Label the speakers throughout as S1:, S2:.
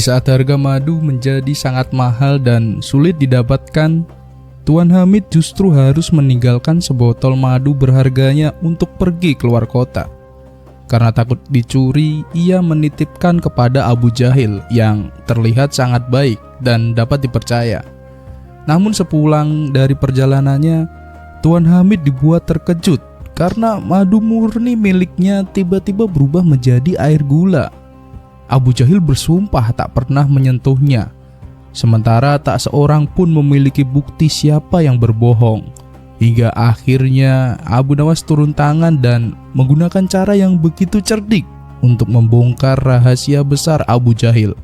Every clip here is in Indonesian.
S1: saat harga madu menjadi sangat mahal dan sulit didapatkan, Tuan Hamid justru harus meninggalkan sebotol madu berharganya untuk pergi keluar kota. Karena takut dicuri, ia menitipkan kepada Abu Jahil yang terlihat sangat baik dan dapat dipercaya. Namun sepulang dari perjalanannya, Tuan Hamid dibuat terkejut karena madu murni miliknya tiba-tiba berubah menjadi air gula. Abu Jahil bersumpah tak pernah menyentuhnya, sementara tak seorang pun memiliki bukti siapa yang berbohong. Hingga akhirnya Abu Nawas turun tangan dan menggunakan cara yang begitu cerdik untuk membongkar rahasia besar Abu Jahil.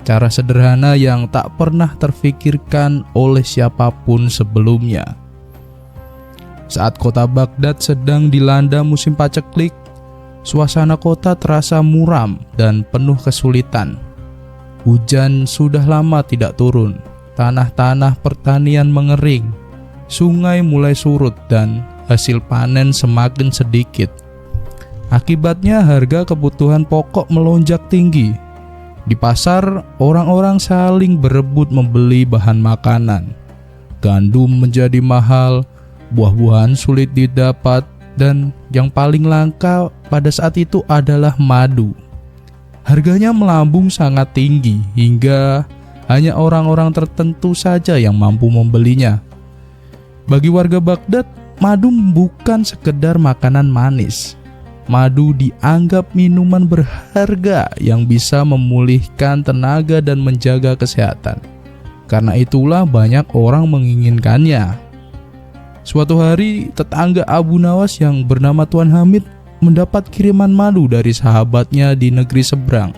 S1: Cara sederhana yang tak pernah terfikirkan oleh siapapun sebelumnya. Saat kota Baghdad sedang dilanda musim paceklik, suasana kota terasa muram dan penuh kesulitan. Hujan sudah lama tidak turun, tanah-tanah pertanian mengering, sungai mulai surut dan hasil panen semakin sedikit. Akibatnya harga kebutuhan pokok melonjak tinggi. Di pasar, orang-orang saling berebut membeli bahan makanan. Gandum menjadi mahal, buah-buahan sulit didapat, dan yang paling langka pada saat itu adalah madu. Harganya melambung sangat tinggi hingga hanya orang-orang tertentu saja yang mampu membelinya. Bagi warga Baghdad, madu bukan sekedar makanan manis. Madu dianggap minuman berharga yang bisa memulihkan tenaga dan menjaga kesehatan. Karena itulah banyak orang menginginkannya. Suatu hari, tetangga Abu Nawas yang bernama Tuan Hamid mendapat kiriman madu dari sahabatnya di negeri seberang.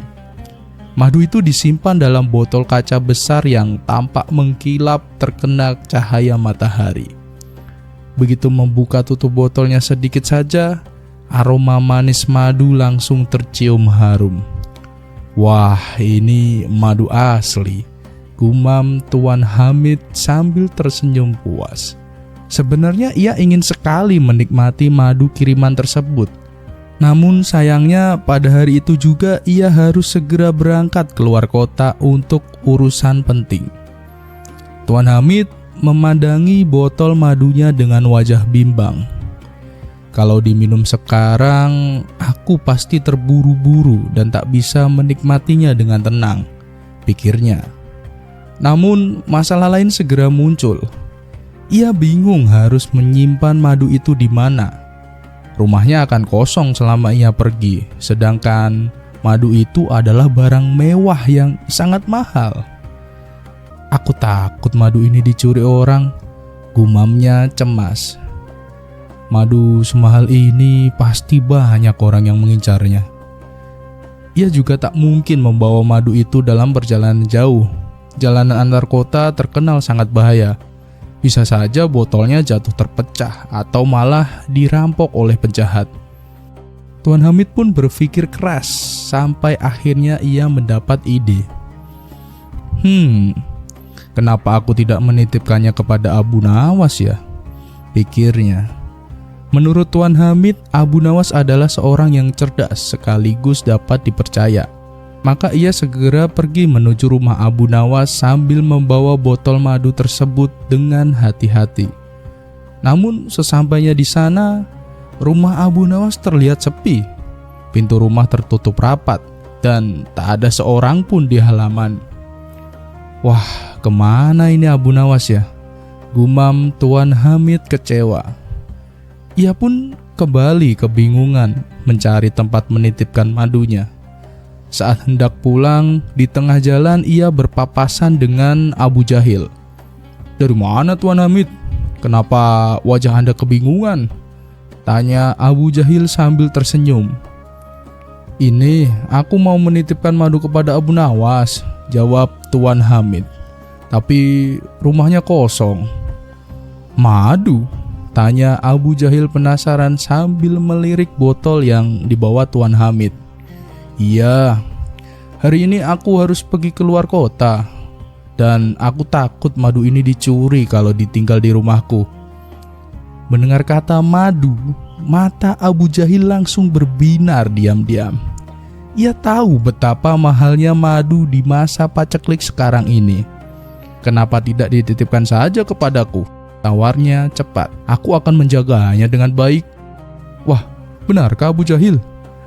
S1: Madu itu disimpan dalam botol kaca besar yang tampak mengkilap terkena cahaya matahari. Begitu membuka tutup botolnya sedikit saja, aroma manis madu langsung tercium harum. Wah, ini madu asli, gumam Tuan Hamid sambil tersenyum puas. Sebenarnya ia ingin sekali menikmati madu kiriman tersebut. Namun sayangnya pada hari itu juga ia harus segera berangkat keluar kota untuk urusan penting. Tuan Hamid memandangi botol madunya dengan wajah bimbang. Kalau diminum sekarang, aku pasti terburu-buru dan tak bisa menikmatinya dengan tenang, pikirnya. Namun masalah lain segera muncul. Ia bingung harus menyimpan madu itu di mana. Rumahnya akan kosong selama ia pergi, sedangkan madu itu adalah barang mewah yang sangat mahal. Aku takut madu ini dicuri orang, gumamnya cemas. Madu semahal ini pasti banyak orang yang mengincarnya. Ia juga tak mungkin membawa madu itu dalam perjalanan jauh. Jalanan antar kota terkenal sangat bahaya. Bisa saja botolnya jatuh terpecah atau malah dirampok oleh penjahat. Tuan Hamid pun berpikir keras sampai akhirnya ia mendapat ide. Kenapa aku tidak menitipkannya kepada Abu Nawas ya? Pikirnya. Menurut Tuan Hamid, Abu Nawas adalah seorang yang cerdas sekaligus dapat dipercaya. Maka ia segera pergi menuju rumah Abu Nawas sambil membawa botol madu tersebut dengan hati-hati. Namun sesampainya di sana, rumah Abu Nawas terlihat sepi. Pintu rumah tertutup rapat dan tak ada seorang pun di halaman. Wah, kemana ini Abu Nawas ya? Gumam Tuan Hamid kecewa. Ia pun kembali kebingungan mencari tempat menitipkan madunya. Saat hendak pulang, di tengah jalan ia berpapasan dengan Abu Jahil. "Dari mana Tuan Hamid? Kenapa wajah Anda kebingungan?" tanya Abu Jahil sambil tersenyum. "Ini aku mau menitipkan madu kepada Abu Nawas," jawab Tuan Hamid. "Tapi rumahnya kosong." "Madu?" tanya Abu Jahil penasaran sambil melirik botol yang dibawa Tuan Hamid. "Iya, hari ini aku harus pergi keluar kota dan aku takut madu ini dicuri kalau ditinggal di rumahku." Mendengar kata madu, mata Abu Jahil langsung berbinar diam-diam. Ia tahu betapa mahalnya madu di masa paceklik sekarang ini. Kenapa tidak dititipkan saja kepadaku? Tawarnya cepat. Aku akan menjaganya dengan baik. Wah, benarkah Abu Jahil?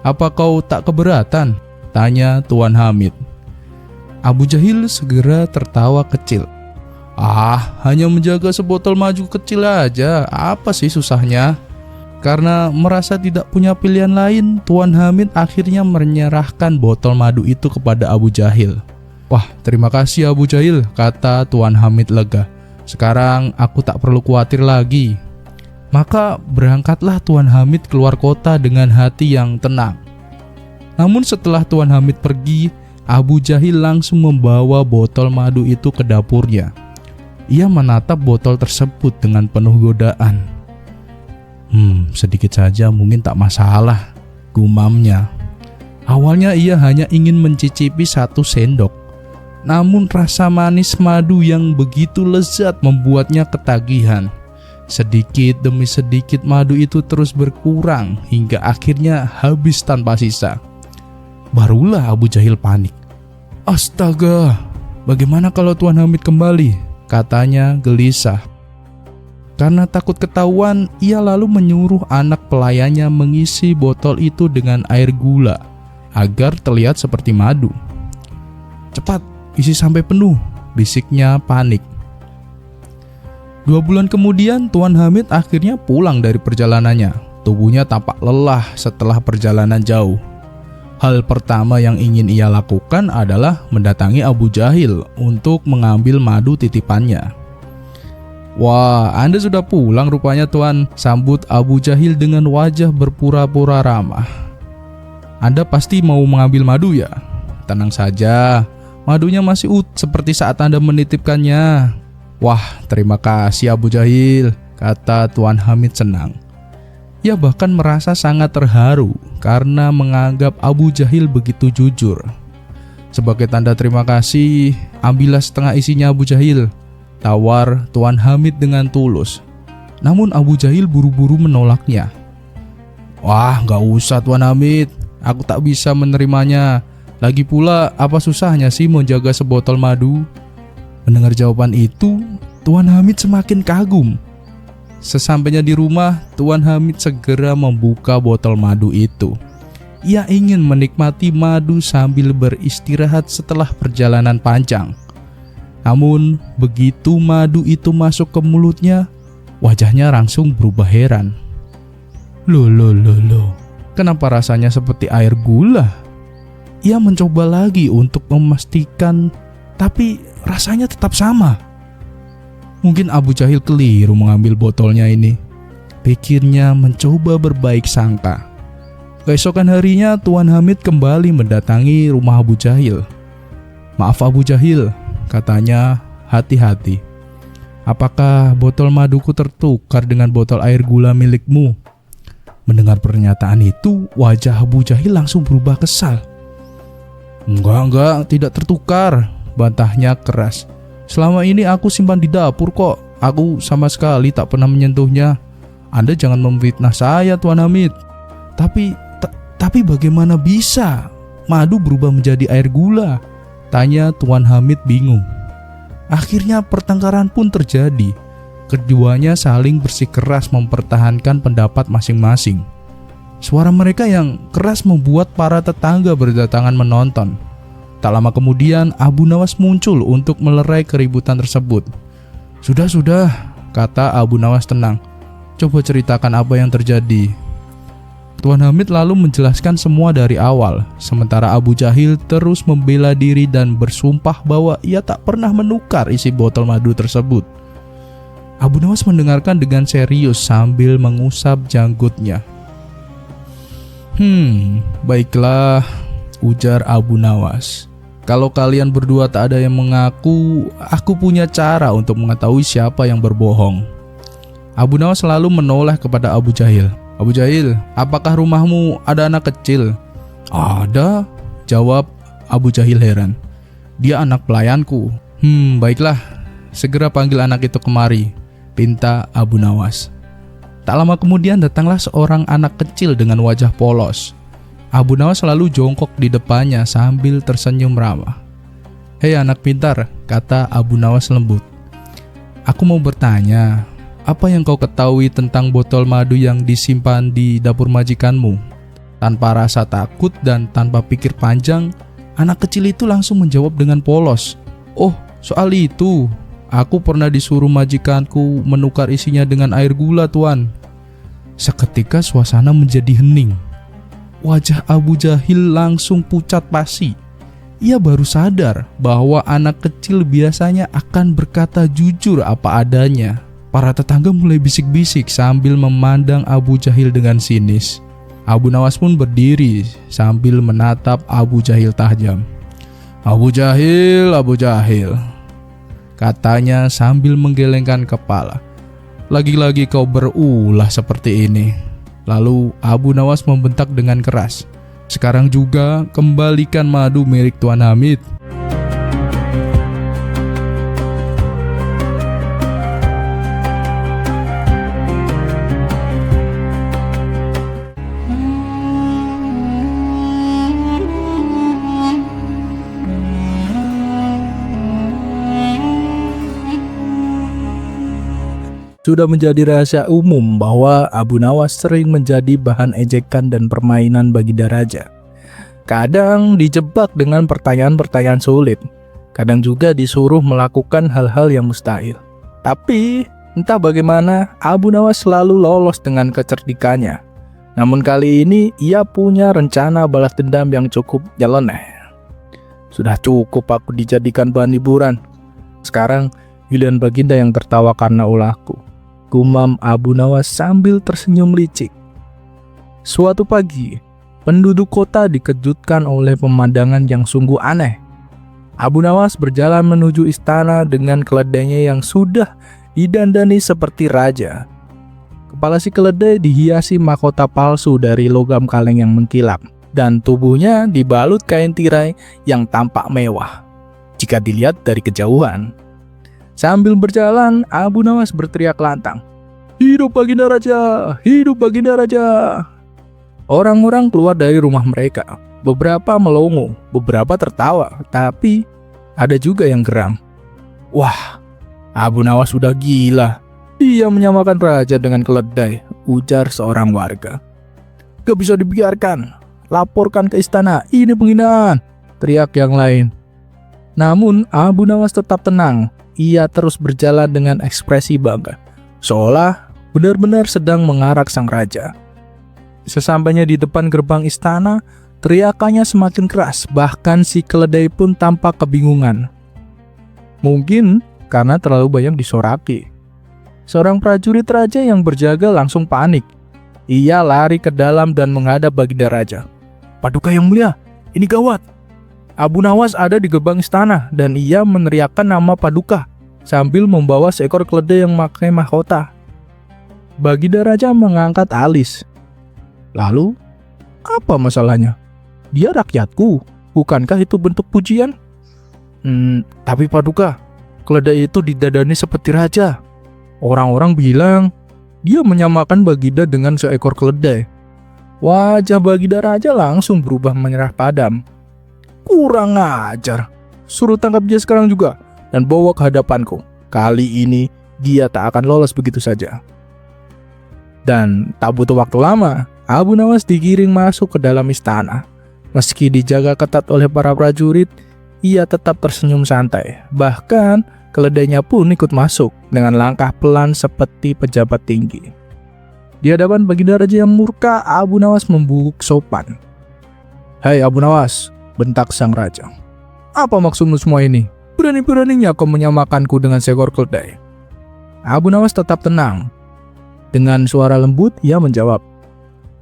S1: Apa kau tak keberatan? Tanya Tuan Hamid. Abu Jahil segera tertawa kecil. Hanya menjaga sebotol madu kecil aja. Apa sih susahnya? Karena merasa tidak punya pilihan lain, Tuan Hamid akhirnya menyerahkan botol madu itu kepada Abu Jahil. Wah, terima kasih Abu Jahil, kata Tuan Hamid lega. Sekarang aku tak perlu khawatir lagi. Maka berangkatlah Tuan Hamid keluar kota dengan hati yang tenang. Namun setelah Tuan Hamid pergi, Abu Jahil langsung membawa botol madu itu ke dapurnya. Ia menatap botol tersebut dengan penuh godaan. Sedikit saja mungkin tak masalah, gumamnya. Awalnya ia hanya ingin mencicipi 1 sendok. Namun rasa manis madu yang begitu lezat membuatnya ketagihan. Sedikit demi sedikit madu itu terus berkurang hingga akhirnya habis tanpa sisa. Barulah Abu Jahil panik. Astaga, bagaimana kalau Tuan Hamid kembali? Katanya gelisah. Karena takut ketahuan, ia lalu menyuruh anak pelayannya mengisi botol itu dengan air gula agar terlihat seperti madu. Cepat, isi sampai penuh, bisiknya panik. 2 bulan kemudian Tuan Hamid akhirnya pulang dari perjalanannya. Tubuhnya tampak lelah setelah perjalanan jauh. Hal pertama yang ingin ia lakukan adalah mendatangi Abu Jahil untuk mengambil madu titipannya. Wah, Anda sudah pulang rupanya Tuan, sambut Abu Jahil dengan wajah berpura-pura ramah. Anda pasti mau mengambil madu ya? Tenang saja, madunya masih seperti saat Anda menitipkannya. Wah, terima kasih Abu Jahil, kata Tuan Hamid senang. Ia bahkan merasa sangat terharu karena menganggap Abu Jahil begitu jujur. Sebagai tanda terima kasih, ambillah setengah isinya Abu Jahil, tawar Tuan Hamid dengan tulus. Namun Abu Jahil buru-buru menolaknya. Wah, gak usah Tuan Hamid, aku tak bisa menerimanya. Lagi pula, apa susahnya sih menjaga sebotol madu? Mendengar jawaban itu, Tuan Hamid semakin kagum. Sesampainya di rumah, Tuan Hamid segera membuka botol madu itu. Ia ingin menikmati madu sambil beristirahat setelah perjalanan panjang. Namun, begitu madu itu masuk ke mulutnya, wajahnya langsung berubah heran. Loh, kenapa rasanya seperti air gula? Ia mencoba lagi untuk memastikan, tapi rasanya tetap sama. Mungkin Abu Jahil keliru mengambil botolnya ini, pikirnya mencoba berbaik sangka. Keesokan harinya, Tuan Hamid kembali mendatangi rumah Abu Jahil. Maaf Abu Jahil, katanya hati-hati. Apakah botol maduku tertukar dengan botol air gula milikmu? Mendengar pernyataan itu, wajah Abu Jahil langsung berubah kesal. Enggak, tidak tertukar, bantahnya keras. Selama ini aku simpan di dapur kok. Aku sama sekali tak pernah menyentuhnya. Anda jangan memfitnah saya, Tuan Hamid. Tapi bagaimana bisa madu berubah menjadi air gula? Tanya Tuan Hamid bingung. Akhirnya pertengkaran pun terjadi. Keduanya saling bersikeras mempertahankan pendapat masing-masing. Suara mereka yang keras membuat para tetangga berdatangan menonton. Tak lama kemudian Abu Nawas muncul untuk melerai keributan tersebut. Sudah, kata Abu Nawas tenang. Coba ceritakan apa yang terjadi. Tuan Hamid lalu menjelaskan semua dari awal, sementara Abu Jahil terus membela diri dan bersumpah bahwa ia tak pernah menukar isi botol madu tersebut. Abu Nawas mendengarkan dengan serius sambil mengusap janggutnya. Baiklah, ujar Abu Nawas. Kalau kalian berdua tak ada yang mengaku, aku punya cara untuk mengetahui siapa yang berbohong. Abu Nawas selalu menoleh kepada Abu Jahil. Abu Jahil, apakah rumahmu ada anak kecil? Ada, jawab Abu Jahil heran. Dia anak pelayanku. Baiklah, segera panggil anak itu kemari, pinta Abu Nawas. Tak lama kemudian datanglah seorang anak kecil dengan wajah polos. Abu Nawas selalu jongkok di depannya sambil tersenyum ramah. "Hei anak pintar," kata Abu Nawas lembut. "Aku mau bertanya, apa yang kau ketahui tentang botol madu yang disimpan di dapur majikanmu?" Tanpa rasa takut dan tanpa pikir panjang, anak kecil itu langsung menjawab dengan polos. "Oh, soal itu, aku pernah disuruh majikanku menukar isinya dengan air gula, Tuan." Seketika suasana menjadi hening. Wajah Abu Jahil langsung pucat pasi. Ia baru sadar bahwa anak kecil biasanya akan berkata jujur apa adanya. Para tetangga mulai bisik-bisik sambil memandang Abu Jahil dengan sinis. Abu Nawas pun berdiri sambil menatap Abu Jahil tajam. Abu Jahil," katanya sambil menggelengkan kepala. "Lagi-lagi kau berulah seperti ini." Lalu Abu Nawas membentak dengan keras, "Sekarang juga kembalikan madu milik Tuan Hamid."
S2: Sudah menjadi rahasia umum bahwa Abu Nawas sering menjadi bahan ejekan dan permainan Baginda Raja. Kadang dijebak dengan pertanyaan-pertanyaan sulit, kadang juga disuruh melakukan hal-hal yang mustahil. Tapi entah bagaimana Abu Nawas selalu lolos dengan kecerdikannya. Namun kali ini ia punya rencana balas dendam yang cukup nyeleneh. "Sudah cukup aku dijadikan bahan hiburan. Sekarang giliran Baginda yang tertawa karena ulahku," gumam Abu Nawas sambil tersenyum licik. Suatu pagi, penduduk kota dikejutkan oleh pemandangan yang sungguh aneh. Abu Nawas berjalan menuju istana dengan keledainya yang sudah didandani seperti raja. Kepala si keledai dihiasi mahkota palsu dari logam kaleng yang mengkilap, dan tubuhnya dibalut kain tirai yang tampak mewah jika dilihat dari kejauhan. Sambil berjalan, Abu Nawas berteriak lantang, "Hidup Baginda Raja! Hidup Baginda Raja!" Orang-orang keluar dari rumah mereka. Beberapa melongo, beberapa tertawa, tapi ada juga yang geram. "Wah, Abu Nawas sudah gila. Dia menyamakan raja dengan keledai," ujar seorang warga. "Gak bisa dibiarkan. Laporkan ke istana, ini penghinaan," teriak yang lain. Namun Abu Nawas tetap tenang. Ia terus berjalan dengan ekspresi bangga, seolah benar-benar sedang mengarak sang raja. Sesampainya di depan gerbang istana, teriakannya semakin keras, bahkan si keledai pun tampak kebingungan. Mungkin karena terlalu banyak disoraki. Seorang prajurit raja yang berjaga langsung panik. Ia lari ke dalam dan menghadap Baginda Raja. "Paduka yang mulia, ini gawat. Abu Nawas ada di gerbang istana dan ia meneriakkan nama Paduka sambil membawa seekor keledai yang memakai mahkota." Baginda Raja mengangkat alis. "Lalu, apa masalahnya? Dia rakyatku, bukankah itu bentuk pujian?" Tapi Paduka, keledai itu didandani seperti raja. Orang-orang bilang dia menyamakan Baginda dengan seekor keledai." Wajah Baginda Raja langsung berubah menyerah padam. "Kurang ajar. Suruh tangkap dia sekarang juga dan bawa ke hadapanku. Kali ini dia tak akan lolos begitu saja." Dan tak butuh waktu lama, Abu Nawas digiring masuk ke dalam istana. Meski dijaga ketat oleh para prajurit, ia tetap tersenyum santai. Bahkan keledainya pun ikut masuk dengan langkah pelan seperti pejabat tinggi. Di hadapan Baginda Raja yang murka, Abu Nawas membungkuk sopan. "Hai Abu Nawas," bentak sang raja. "Apa maksudmu semua ini? Berani-beraninya kau menyamakanku dengan seekor keledai?" Abu Nawas tetap tenang. Dengan suara lembut ia menjawab,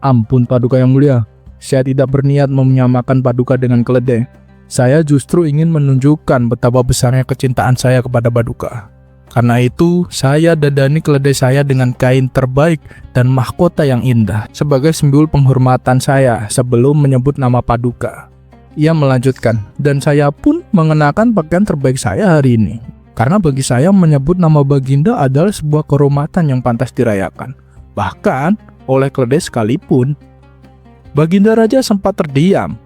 S2: "Ampun Paduka yang mulia, saya tidak berniat menyamakan Paduka dengan keledai. Saya justru ingin menunjukkan betapa besarnya kecintaan saya kepada Paduka. Karena itu, saya dandani keledai saya dengan kain terbaik dan mahkota yang indah sebagai simbol penghormatan saya sebelum menyebut nama Paduka." Ia melanjutkan, "Dan saya pun mengenakan pakaian terbaik saya hari ini. Karena bagi saya menyebut nama Baginda adalah sebuah kehormatan yang pantas dirayakan, bahkan oleh keledai sekalipun." Baginda Raja sempat terdiam.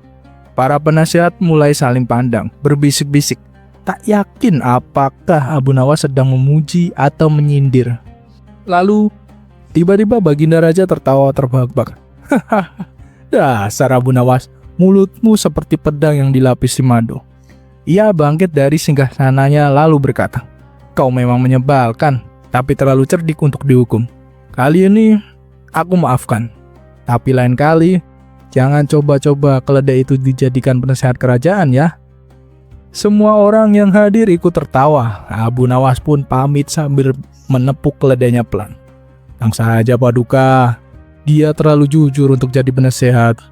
S2: Para penasehat mulai saling pandang, berbisik-bisik. Tak yakin apakah Abu Nawas sedang memuji atau menyindir. Lalu, tiba-tiba Baginda Raja tertawa terbahak-bahak. Hahaha, dasar Abu Nawas, mulutmu seperti pedang yang dilapisi madu. Ia bangkit dari singgasananya lalu berkata, kau memang menyebalkan, tapi terlalu cerdik untuk dihukum. Kali ini, aku maafkan. Tapi lain kali, jangan coba-coba keledai itu dijadikan penasehat kerajaan ya. Semua orang yang hadir ikut tertawa. Abu Nawas pun pamit sambil menepuk keledainya pelan. Tenang saja Paduka, dia terlalu jujur untuk jadi penasehat.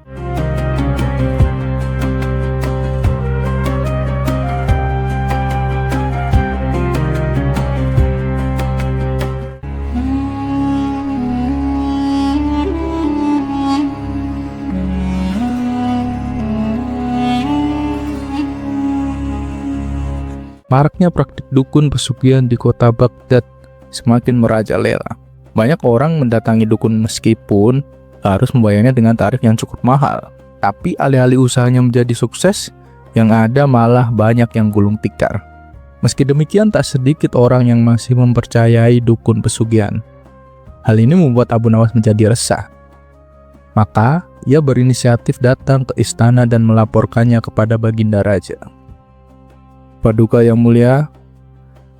S2: Maraknya praktik dukun pesugihan di kota Baghdad semakin merajalela. Banyak orang mendatangi dukun meskipun harus membayarnya dengan tarif yang cukup mahal. Tapi alih-alih usahanya menjadi sukses, yang ada malah banyak yang gulung tikar. Meski demikian, tak sedikit orang yang masih mempercayai dukun pesugihan. Hal ini membuat Abu Nawas menjadi resah. Maka, ia berinisiatif datang ke istana dan melaporkannya kepada Baginda Raja. Paduka yang mulia,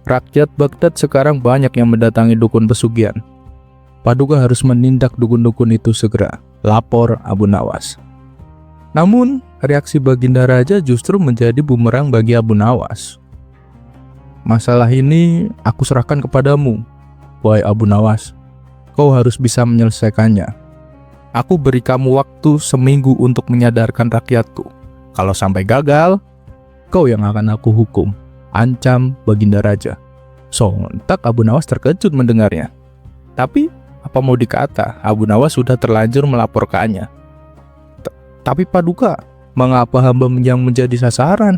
S2: rakyat Baghdad sekarang banyak yang mendatangi dukun pesugihan. Paduka harus menindak dukun-dukun itu segera, lapor Abu Nawas. Namun, reaksi Baginda Raja justru menjadi bumerang bagi Abu Nawas. Masalah ini aku serahkan kepadamu, wahai Abu Nawas. Kau harus bisa menyelesaikannya. Aku beri kamu waktu seminggu untuk menyadarkan rakyatku. Kalau sampai gagal, kau yang akan aku hukum, ancam Baginda Raja. Sontak Abu Nawas terkejut mendengarnya. Tapi, apa mau dikata, Abu Nawas sudah terlanjur melaporkannya. Tapi Paduka, mengapa hamba yang menjadi sasaran?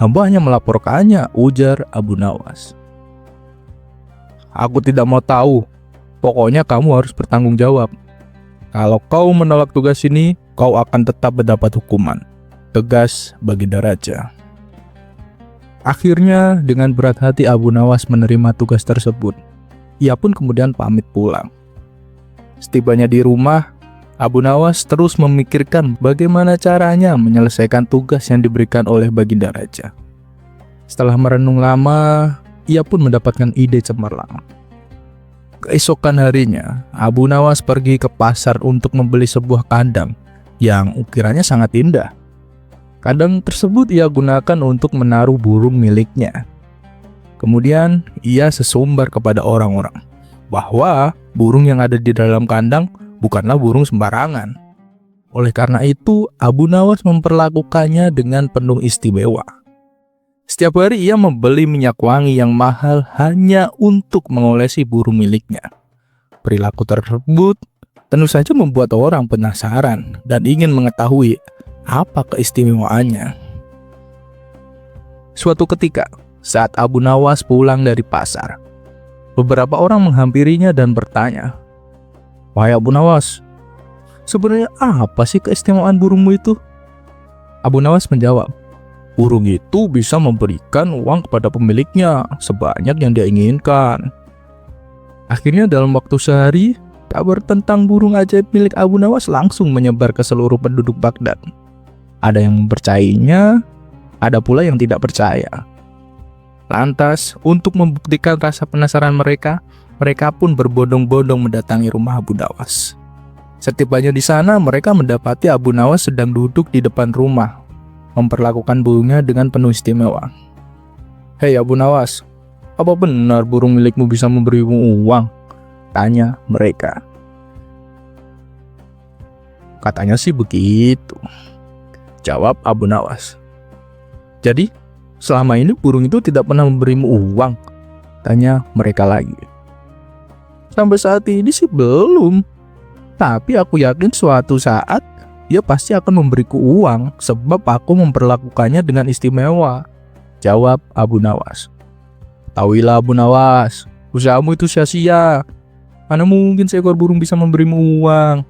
S2: Hamba hanya melaporkannya, ujar Abu Nawas. Aku tidak mau tahu. Pokoknya kamu harus bertanggung jawab. Kalau kau menolak tugas ini, kau akan tetap mendapat hukuman, tegas Baginda Raja. Akhirnya dengan berat hati Abu Nawas menerima tugas tersebut. Ia pun kemudian pamit pulang. Setibanya di rumah, Abu Nawas terus memikirkan bagaimana caranya menyelesaikan tugas yang diberikan oleh Baginda Raja. Setelah merenung lama, ia pun mendapatkan ide cemerlang. Keesokan harinya, Abu Nawas pergi ke pasar untuk membeli sebuah kandang yang ukirannya sangat indah. Kandang tersebut ia gunakan untuk menaruh burung miliknya. Kemudian ia sesumbar kepada orang-orang bahwa burung yang ada di dalam kandang bukanlah burung sembarangan. Oleh karena itu, Abu Nawas memperlakukannya dengan penuh istimewa. Setiap hari ia membeli minyak wangi yang mahal hanya untuk mengolesi burung miliknya. Perilaku tersebut tentu saja membuat orang penasaran dan ingin mengetahui apa keistimewaannya. Suatu ketika, saat Abu Nawas pulang dari pasar, beberapa orang menghampirinya dan bertanya, "Wahai Abu Nawas, sebenarnya apa sih keistimewaan burungmu itu?" Abu Nawas menjawab, "Burung itu bisa memberikan uang kepada pemiliknya sebanyak yang dia inginkan." Akhirnya dalam waktu sehari, kabar tentang burung ajaib milik Abu Nawas langsung menyebar ke seluruh penduduk Baghdad. Ada yang mempercayainya, ada pula yang tidak percaya. Lantas, untuk membuktikan rasa penasaran mereka pun berbondong-bondong mendatangi rumah Abu Nawas. Setibanya di sana, mereka mendapati Abu Nawas sedang duduk di depan rumah, memperlakukan burungnya dengan penuh istimewa. "Hei Abu Nawas, apa benar burung milikmu bisa memberimu uang?" tanya mereka. "Katanya sih begitu," jawab Abu Nawas. "Jadi, selama ini burung itu tidak pernah memberimu uang?" tanya mereka lagi. "Sampai saat ini sih belum. Tapi aku yakin suatu saat dia pasti akan memberiku uang sebab aku memperlakukannya dengan istimewa," jawab Abu Nawas. "Tahuilah Abu Nawas, usahamu itu sia-sia. Mana mungkin seekor burung bisa memberimu uang.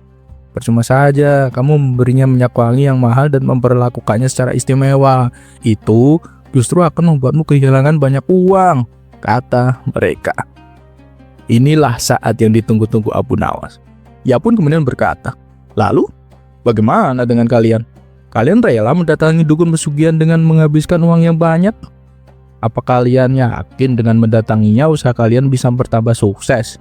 S2: Percuma saja kamu memberinya minyak wangi yang mahal dan memperlakukannya secara istimewa. Itu justru akan membuatmu kehilangan banyak uang, kata mereka. Inilah saat yang ditunggu-tunggu Abu Nawas. Ia pun kemudian berkata, "Lalu, bagaimana dengan kalian? Kalian rela mendatangi dukun pesugihan dengan menghabiskan uang yang banyak? Apa kalian yakin dengan mendatanginya usaha kalian bisa bertambah sukses?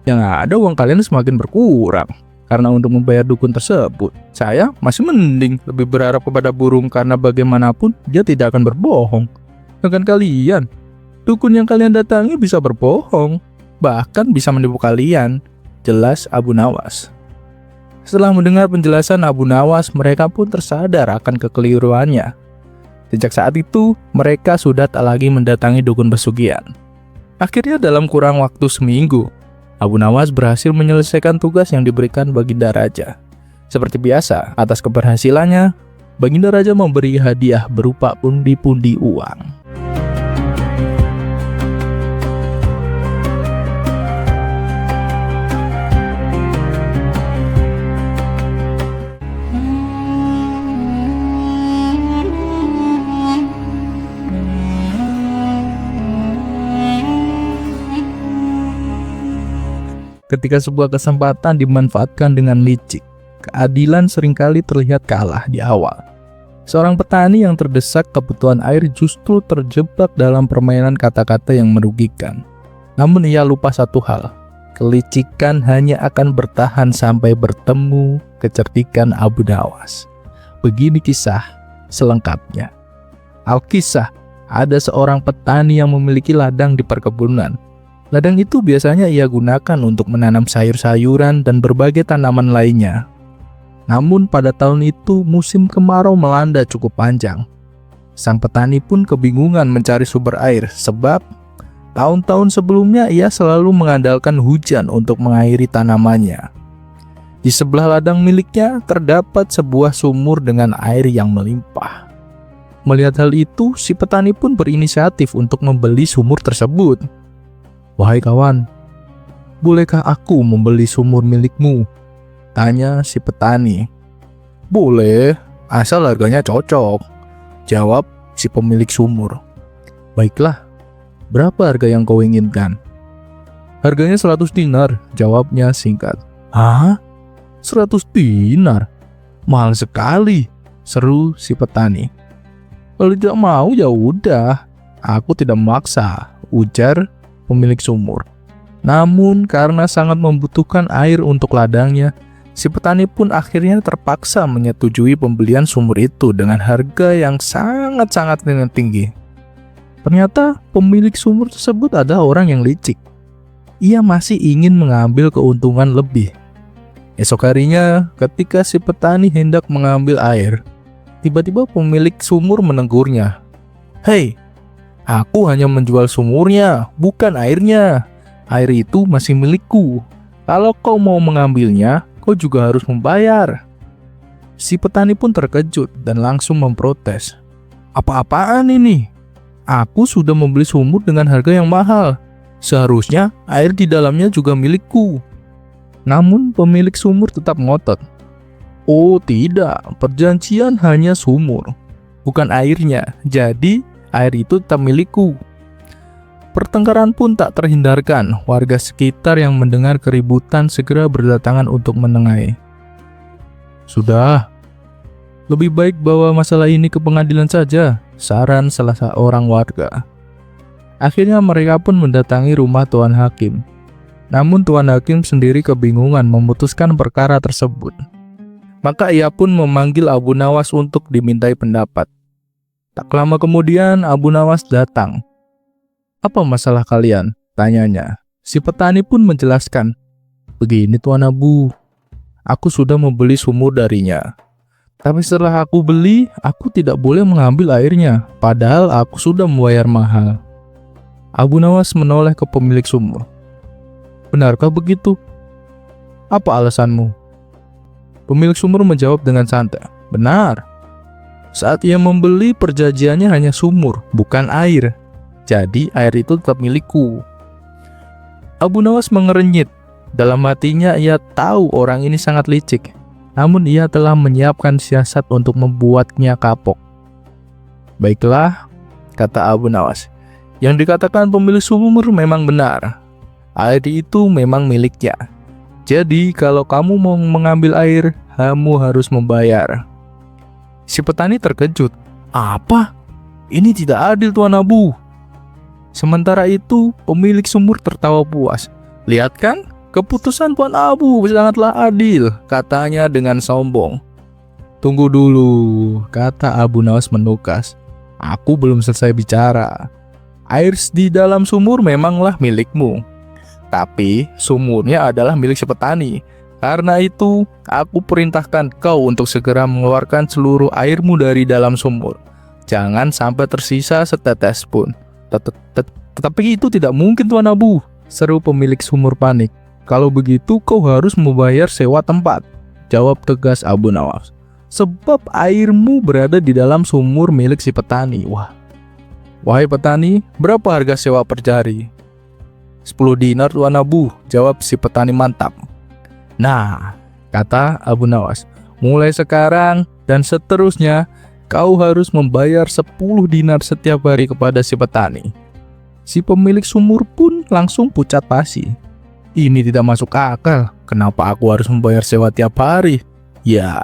S2: Yang ada uang kalian semakin berkurang. Karena untuk membayar dukun tersebut, saya masih mending lebih berharap kepada burung karena bagaimanapun dia tidak akan berbohong. Dengan kalian, dukun yang kalian datangi bisa berbohong, bahkan bisa menipu kalian," jelas Abu Nawas. Setelah mendengar penjelasan Abu Nawas, mereka pun tersadar akan kekeliruannya. Sejak saat itu, mereka sudah tak lagi mendatangi dukun pesugihan. Akhirnya dalam kurang waktu seminggu, Abu Nawas berhasil menyelesaikan tugas yang diberikan Baginda Raja. Seperti biasa, atas keberhasilannya, Baginda Raja memberi hadiah berupa pundi-pundi uang. Ketika sebuah kesempatan dimanfaatkan dengan licik, keadilan seringkali terlihat kalah di awal. Seorang petani yang terdesak kebutuhan air justru terjebak dalam permainan kata-kata yang merugikan. Namun ia lupa satu hal, kelicikan hanya akan bertahan sampai bertemu kecerdikan Abu Nawas. Begini kisah selengkapnya. Alkisah, ada seorang petani yang memiliki ladang di perkebunan. Ladang itu biasanya ia gunakan untuk menanam sayur-sayuran dan berbagai tanaman lainnya. Namun pada tahun itu musim kemarau melanda cukup panjang. Sang petani pun kebingungan mencari sumber air sebab tahun-tahun sebelumnya ia selalu mengandalkan hujan untuk mengairi tanamannya. Di sebelah ladang miliknya terdapat sebuah sumur dengan air yang melimpah. Melihat hal itu, si petani pun berinisiatif untuk membeli sumur tersebut. "Wahai kawan, bolehkah aku membeli sumur milikmu?" tanya si petani. "Boleh, asal harganya cocok," jawab si pemilik sumur. "Baiklah, berapa harga yang kau inginkan?" "Harganya 100 dinar," jawabnya singkat. "Hah? 100 dinar? Mahal sekali," seru si petani. "Kalau tidak mau ya udah, aku tidak memaksa," ujar pemilik sumur. Namun karena sangat membutuhkan air untuk ladangnya, si petani pun akhirnya terpaksa menyetujui pembelian sumur itu dengan harga yang sangat-sangat tinggi. Ternyata pemilik sumur tersebut adalah orang yang licik. Ia masih ingin mengambil keuntungan lebih. Esok harinya, ketika si petani hendak mengambil air, tiba-tiba pemilik sumur menegurnya. "Hei, aku hanya menjual sumurnya, bukan airnya. Air itu masih milikku. Kalau kau mau mengambilnya, kau juga harus membayar." Si petani pun terkejut dan langsung memprotes. "Apa-apaan ini? Aku sudah membeli sumur dengan harga yang mahal. Seharusnya air di dalamnya juga milikku." Namun pemilik sumur tetap ngotot. "Oh tidak, perjanjian hanya sumur, bukan airnya. Jadi air itu tetap milikku." Pertengkaran pun tak terhindarkan. Warga sekitar yang mendengar keributan segera berdatangan untuk menengahi. "Sudah, lebih baik bawa masalah ini ke pengadilan saja," saran salah seorang warga. Akhirnya mereka pun mendatangi rumah Tuan Hakim. Namun Tuan Hakim sendiri kebingungan memutuskan perkara tersebut. Maka ia pun memanggil Abu Nawas untuk dimintai pendapat. Tak lama kemudian Abu Nawas datang. "Apa masalah kalian?" tanyanya. Si petani pun menjelaskan. "Begini Tuan Abu, aku sudah membeli sumur darinya. Tapi setelah aku beli, aku tidak boleh mengambil airnya, padahal aku sudah membayar mahal." Abu Nawas menoleh ke pemilik sumur. "Benarkah begitu? Apa alasanmu?" Pemilik sumur menjawab dengan santai. "Benar. Saat ia membeli, perjanjiannya hanya sumur, bukan air. Jadi air itu tetap milikku." Abu Nawas mengerenyit. Dalam hatinya ia tahu orang ini sangat licik. namun ia telah menyiapkan siasat untuk membuatnya kapok. Baiklah, kata Abu Nawas, yang dikatakan pemilik sumur memang benar. Air itu memang miliknya. Jadi kalau kamu mau mengambil air, kamu harus membayar. Si petani terkejut. Apa? Ini tidak adil, Tuan Abu. Sementara itu, pemilik sumur tertawa puas. Lihat kan, keputusan Tuan Abu sangatlah adil, katanya dengan sombong. Tunggu dulu, kata Abu Nawas menukas. Aku belum selesai bicara. Air di dalam sumur memanglah milikmu. Tapi sumurnya adalah milik si petani. Karena itu, aku perintahkan kau untuk segera mengeluarkan seluruh airmu dari dalam sumur. Jangan sampai tersisa setetes pun. Tetapi itu tidak mungkin, Tuan Abu, seru pemilik sumur panik. Kalau begitu kau harus membayar sewa tempat, jawab tegas Abu Nawas. Sebab airmu berada di dalam sumur milik si petani. Wahai petani, berapa harga sewa per jari? 10 dinar, Tuan Abu, jawab si petani mantap. Nah, kata Abu Nawas, mulai sekarang dan seterusnya kau harus membayar 10 dinar setiap hari kepada si petani. Si pemilik sumur pun langsung pucat pasi. Ini tidak masuk akal, kenapa aku harus membayar sewa tiap hari? Ya,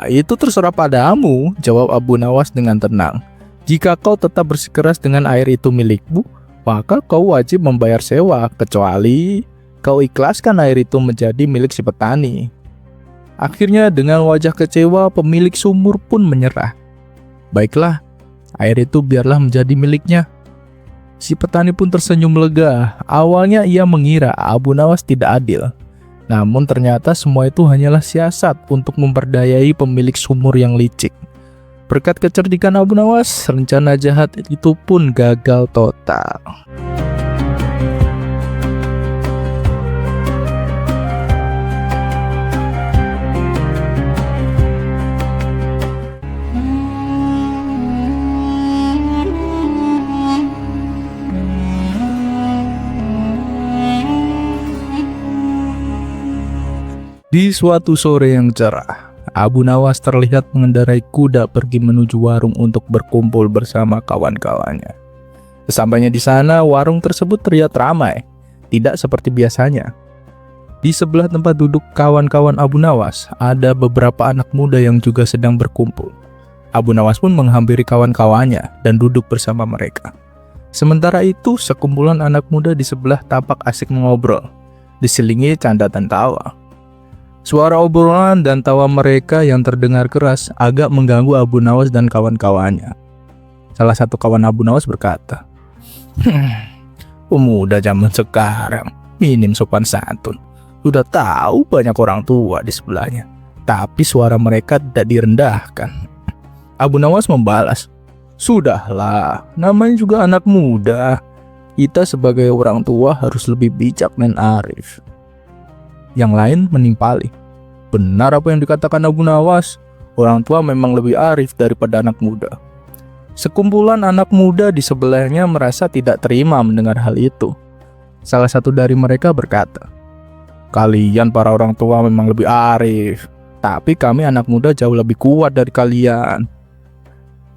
S2: itu terserah padamu, jawab Abu Nawas dengan tenang. Jika kau tetap bersikeras dengan air itu milikmu, maka kau wajib membayar sewa, kecuali kau ikhlaskan air itu menjadi milik si petani. Akhirnya dengan wajah kecewa, pemilik sumur pun menyerah. Baiklah, air itu biarlah menjadi miliknya. Si petani pun tersenyum lega. Awalnya ia mengira Abu Nawas tidak adil. Namun ternyata semua itu hanyalah siasat untuk memperdayai pemilik sumur yang licik. Berkat kecerdikan Abu Nawas, rencana jahat itu pun gagal total. Di suatu sore yang cerah, Abu Nawas terlihat mengendarai kuda pergi menuju warung untuk berkumpul bersama kawan-kawannya. Sesampainya di sana, warung tersebut terlihat ramai, tidak seperti biasanya. Di sebelah tempat duduk kawan-kawan Abu Nawas, ada beberapa anak muda yang juga sedang berkumpul. Abu Nawas pun menghampiri kawan-kawannya dan duduk bersama mereka. Sementara itu, sekumpulan anak muda di sebelah tampak asik mengobrol, diselingi canda dan tawa. Suara obrolan dan tawa mereka yang terdengar keras agak mengganggu Abu Nawas dan kawan-kawannya. Salah satu kawan Abu Nawas berkata, pemuda zaman sekarang, minim sopan santun. Sudah tahu banyak orang tua di sebelahnya, tapi suara mereka tidak direndahkan. Abu Nawas membalas, sudahlah, namanya juga anak muda. Kita sebagai orang tua harus lebih bijak dan arif. Yang lain menimpali. Benar apa yang dikatakan Abu Nawas. Orang tua memang lebih arif daripada anak muda. Sekumpulan anak muda di sebelahnya merasa tidak terima mendengar hal itu. Salah satu dari mereka berkata, kalian para orang tua memang lebih arif, tapi kami anak muda jauh lebih kuat dari kalian.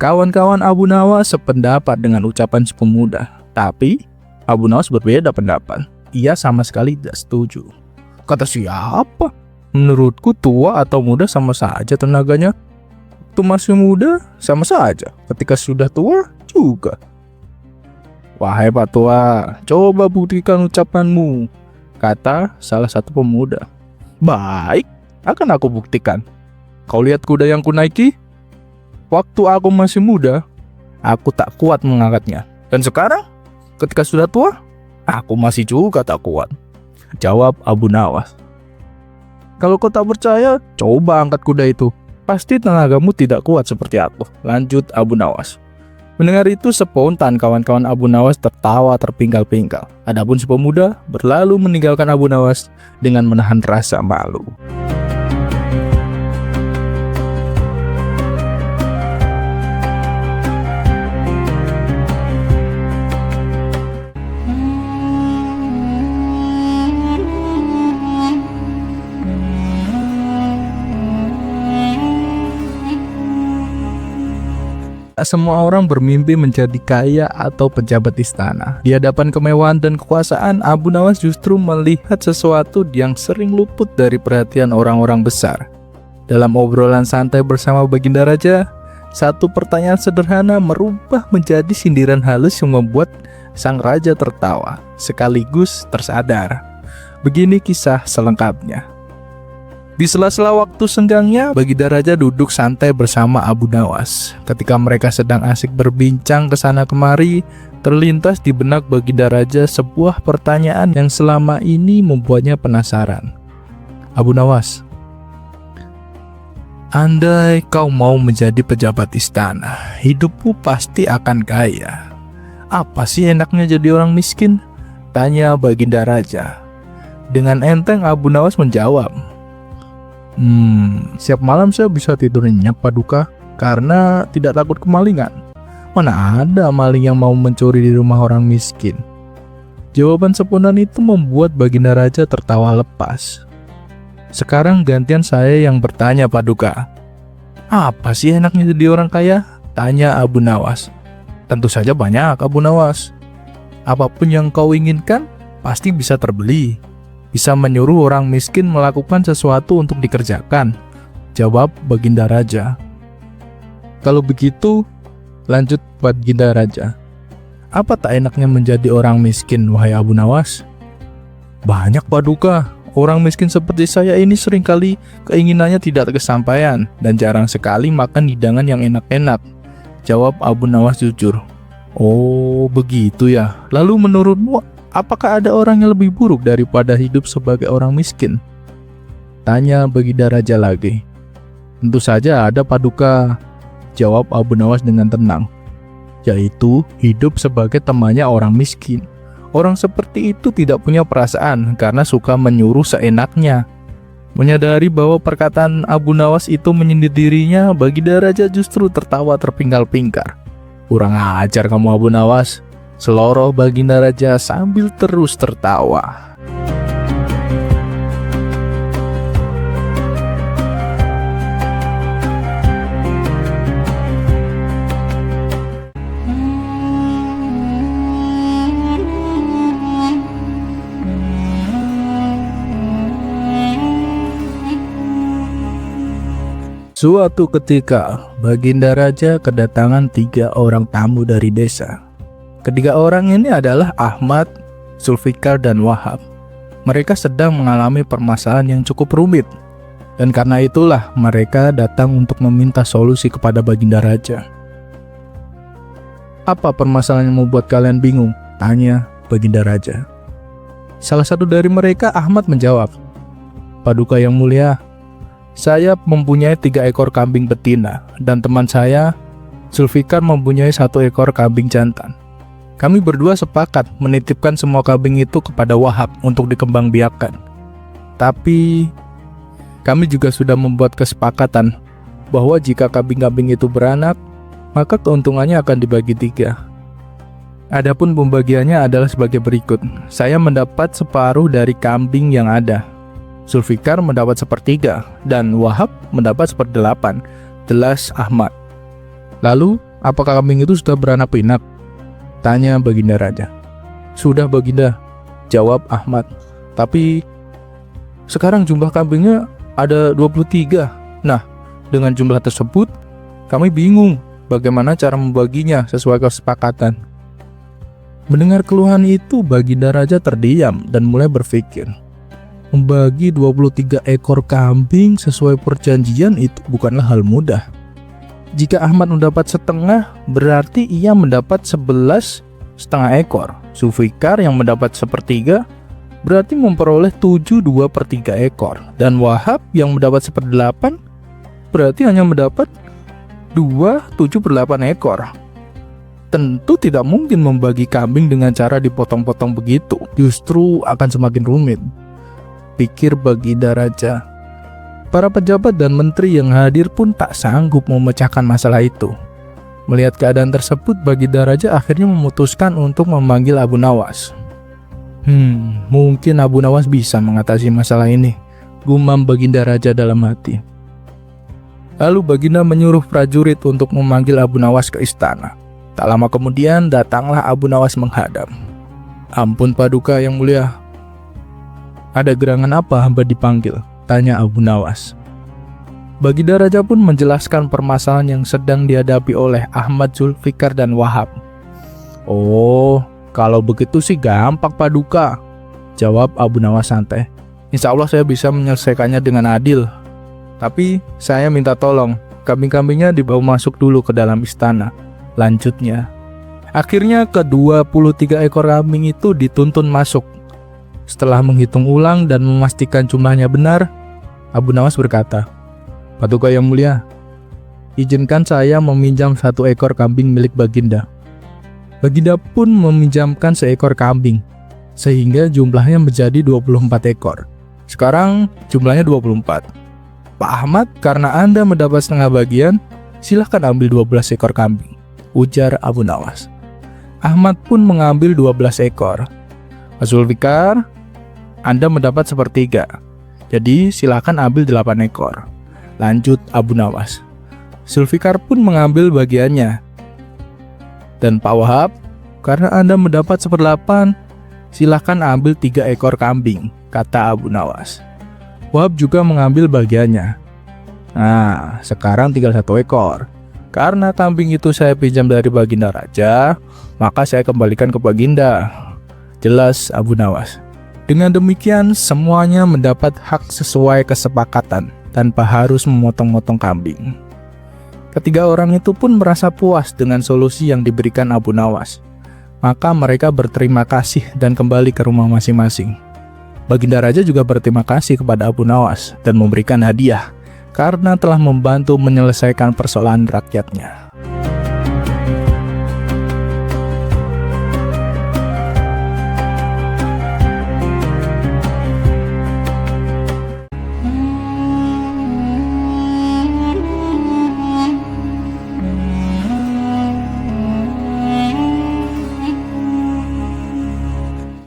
S2: Kawan-kawan Abu Nawas sependapat dengan ucapan si pemuda, tapi Abu Nawas berbeda pendapat. Ia sama sekali tidak setuju. Kata siapa? Menurutku tua atau muda sama saja tenaganya. Waktu masih muda sama saja, ketika sudah tua juga. Wahai Pak Tua, coba buktikan ucapanmu, kata salah satu pemuda. Baik, akan aku buktikan. Kau lihat kuda yang kunaiki? Waktu aku masih muda, aku tak kuat mengangkatnya. Dan sekarang, ketika sudah tua, aku masih juga tak kuat, jawab Abu Nawas. Kalau kau tak percaya, coba angkat kuda itu. Pasti tenagamu tidak kuat seperti aku, lanjut Abu Nawas. Mendengar itu, spontan kawan-kawan Abu Nawas tertawa terpinggal-pinggal. Adapun si pemuda berlalu meninggalkan Abu Nawas dengan menahan rasa malu. Tak semua orang bermimpi menjadi kaya atau pejabat istana. Di hadapan kemewahan dan kekuasaan, Abu Nawas justru melihat sesuatu yang sering luput dari perhatian orang-orang besar. Dalam obrolan santai bersama Baginda Raja, satu pertanyaan sederhana merubah menjadi sindiran halus yang membuat sang raja tertawa, sekaligus tersadar. Begini kisah selengkapnya. Di sela-sela waktu senggangnya, Baginda Raja duduk santai bersama Abu Nawas. Ketika mereka sedang asik berbincang kesana kemari, terlintas di benak Baginda Raja sebuah pertanyaan yang selama ini membuatnya penasaran. Abu Nawas, andai kau mau menjadi pejabat istana, hidupmu pasti akan kaya. Apa sih enaknya jadi orang miskin? Tanya Baginda Raja. Dengan enteng Abu Nawas menjawab, Siap malam saya bisa tidur nyenyak Paduka, karena tidak takut kemalingan. Mana ada maling yang mau mencuri di rumah orang miskin. Jawaban spontan itu membuat Baginda Raja tertawa lepas. Sekarang gantian saya yang bertanya Paduka. Apa sih enaknya jadi orang kaya? Tanya Abu Nawas. Tentu saja banyak Abu Nawas. Apapun yang kau inginkan pasti bisa terbeli. Bisa menyuruh orang miskin melakukan sesuatu untuk dikerjakan. Jawab Baginda Raja. Kalau begitu, lanjut Baginda Raja. Apa tak enaknya menjadi orang miskin, wahai Abu Nawas? Banyak Paduka. Orang miskin seperti saya ini seringkali keinginannya tidak kesampaian dan jarang sekali makan hidangan yang enak-enak. Jawab Abu Nawas jujur. Oh, begitu ya. Lalu menurutmu, apakah ada orang yang lebih buruk daripada hidup sebagai orang miskin? Tanya Baginda Raja lagi. Tentu saja ada Paduka. Jawab Abu Nawas dengan tenang. Yaitu hidup sebagai temannya orang miskin. Orang seperti itu tidak punya perasaan karena suka menyuruh seenaknya. Menyadari bahwa perkataan Abu Nawas itu menyindir dirinya, Baginda Raja justru tertawa terpingkal-pingkar. Kurang ajar kamu Abu Nawas, seloroh Baginda Raja sambil terus tertawa. Suatu ketika, Baginda Raja kedatangan 3 orang tamu dari desa. Ketiga orang ini adalah Ahmad, Zulfikar, dan Wahab. Mereka sedang mengalami permasalahan yang cukup rumit. Dan karena itulah mereka datang untuk meminta solusi kepada Baginda Raja. Apa permasalahan yang membuat kalian bingung? Tanya Baginda Raja. Salah satu dari mereka, Ahmad, menjawab, Paduka yang mulia, saya mempunyai 3 ekor kambing betina dan teman saya, Zulfikar, mempunyai 1 ekor kambing jantan. Kami berdua sepakat menitipkan semua kambing itu kepada Wahab untuk dikembangbiakkan. Tapi kami juga sudah membuat kesepakatan bahwa jika kambing-kambing itu beranak, maka keuntungannya akan dibagi 3. Adapun pembagiannya adalah sebagai berikut. Saya mendapat separuh dari kambing yang ada. Zulfikar mendapat 1/3 dan Wahab mendapat 1/8. Jelas Ahmad. Lalu, apakah kambing itu sudah beranak pinak? Tanya Baginda Raja. Sudah Baginda, jawab Ahmad. Tapi sekarang jumlah kambingnya ada 23. Nah, dengan jumlah tersebut, kami bingung bagaimana cara membaginya sesuai kesepakatan. Mendengar keluhan itu, Baginda Raja terdiam dan mulai berpikir. Membagi 23 ekor kambing sesuai perjanjian itu bukanlah hal mudah. Jika Ahmad mendapat setengah, berarti ia mendapat 11,5 ekor. Zulfikar yang mendapat 1/3 berarti memperoleh 7/2/3 ekor. Dan Wahab yang mendapat 1/8 berarti hanya mendapat 2/7/8 ekor. Tentu tidak mungkin membagi kambing dengan cara dipotong-potong begitu. Justru akan semakin rumit, pikir Baginda Raja. Para pejabat dan menteri yang hadir pun tak sanggup memecahkan masalah itu. Melihat keadaan tersebut, Baginda Raja akhirnya memutuskan untuk memanggil Abu Nawas. Mungkin Abu Nawas bisa mengatasi masalah ini, gumam Baginda Raja dalam hati. Lalu Baginda menyuruh prajurit untuk memanggil Abu Nawas ke istana. Tak lama kemudian datanglah Abu Nawas menghadap. "Ampun Paduka yang mulia, ada gerangan apa hamba dipanggil?" tanya Abu Nawas. Baginda Raja pun menjelaskan permasalahan yang sedang dihadapi oleh Ahmad, Zulfikar, dan Wahab. "Oh, kalau begitu sih gampang Paduka," jawab Abu Nawas santai. "Insya Allah saya bisa menyelesaikannya dengan adil. Tapi saya minta tolong, kambing-kambingnya dibawa masuk dulu ke dalam istana," lanjutnya. Akhirnya ke-23 ekor kambing itu dituntun masuk. Setelah menghitung ulang dan memastikan jumlahnya benar, Abu Nawas berkata, "Paduka yang mulia, izinkan saya meminjam 1 ekor kambing milik Baginda." Baginda pun meminjamkan seekor kambing, sehingga jumlahnya menjadi 24 ekor. Sekarang jumlahnya 24. "Pak Ahmad, karena Anda mendapat setengah bagian, silahkan ambil 12 ekor kambing," ujar Abu Nawas. Ahmad pun mengambil 12 ekor. "Pak Zulfikar, Anda mendapat sepertiga, jadi silahkan ambil 8 ekor," lanjut Abu Nawas. Zulfikar pun mengambil bagiannya. "Dan Pak Wahab, karena Anda mendapat 1/8, silahkan ambil 3 ekor kambing," kata Abu Nawas. Wahab juga mengambil bagiannya. "Nah, sekarang tinggal 1 ekor. Karena kambing itu saya pinjam dari Baginda Raja, maka saya kembalikan ke Baginda," jelas Abu Nawas. Dengan demikian, semuanya mendapat hak sesuai kesepakatan tanpa harus memotong-motong kambing. Ketiga orang itu pun merasa puas dengan solusi yang diberikan Abu Nawas. Maka mereka berterima kasih dan kembali ke rumah masing-masing. Baginda Raja juga berterima kasih kepada Abu Nawas dan memberikan hadiah karena telah membantu menyelesaikan persoalan rakyatnya.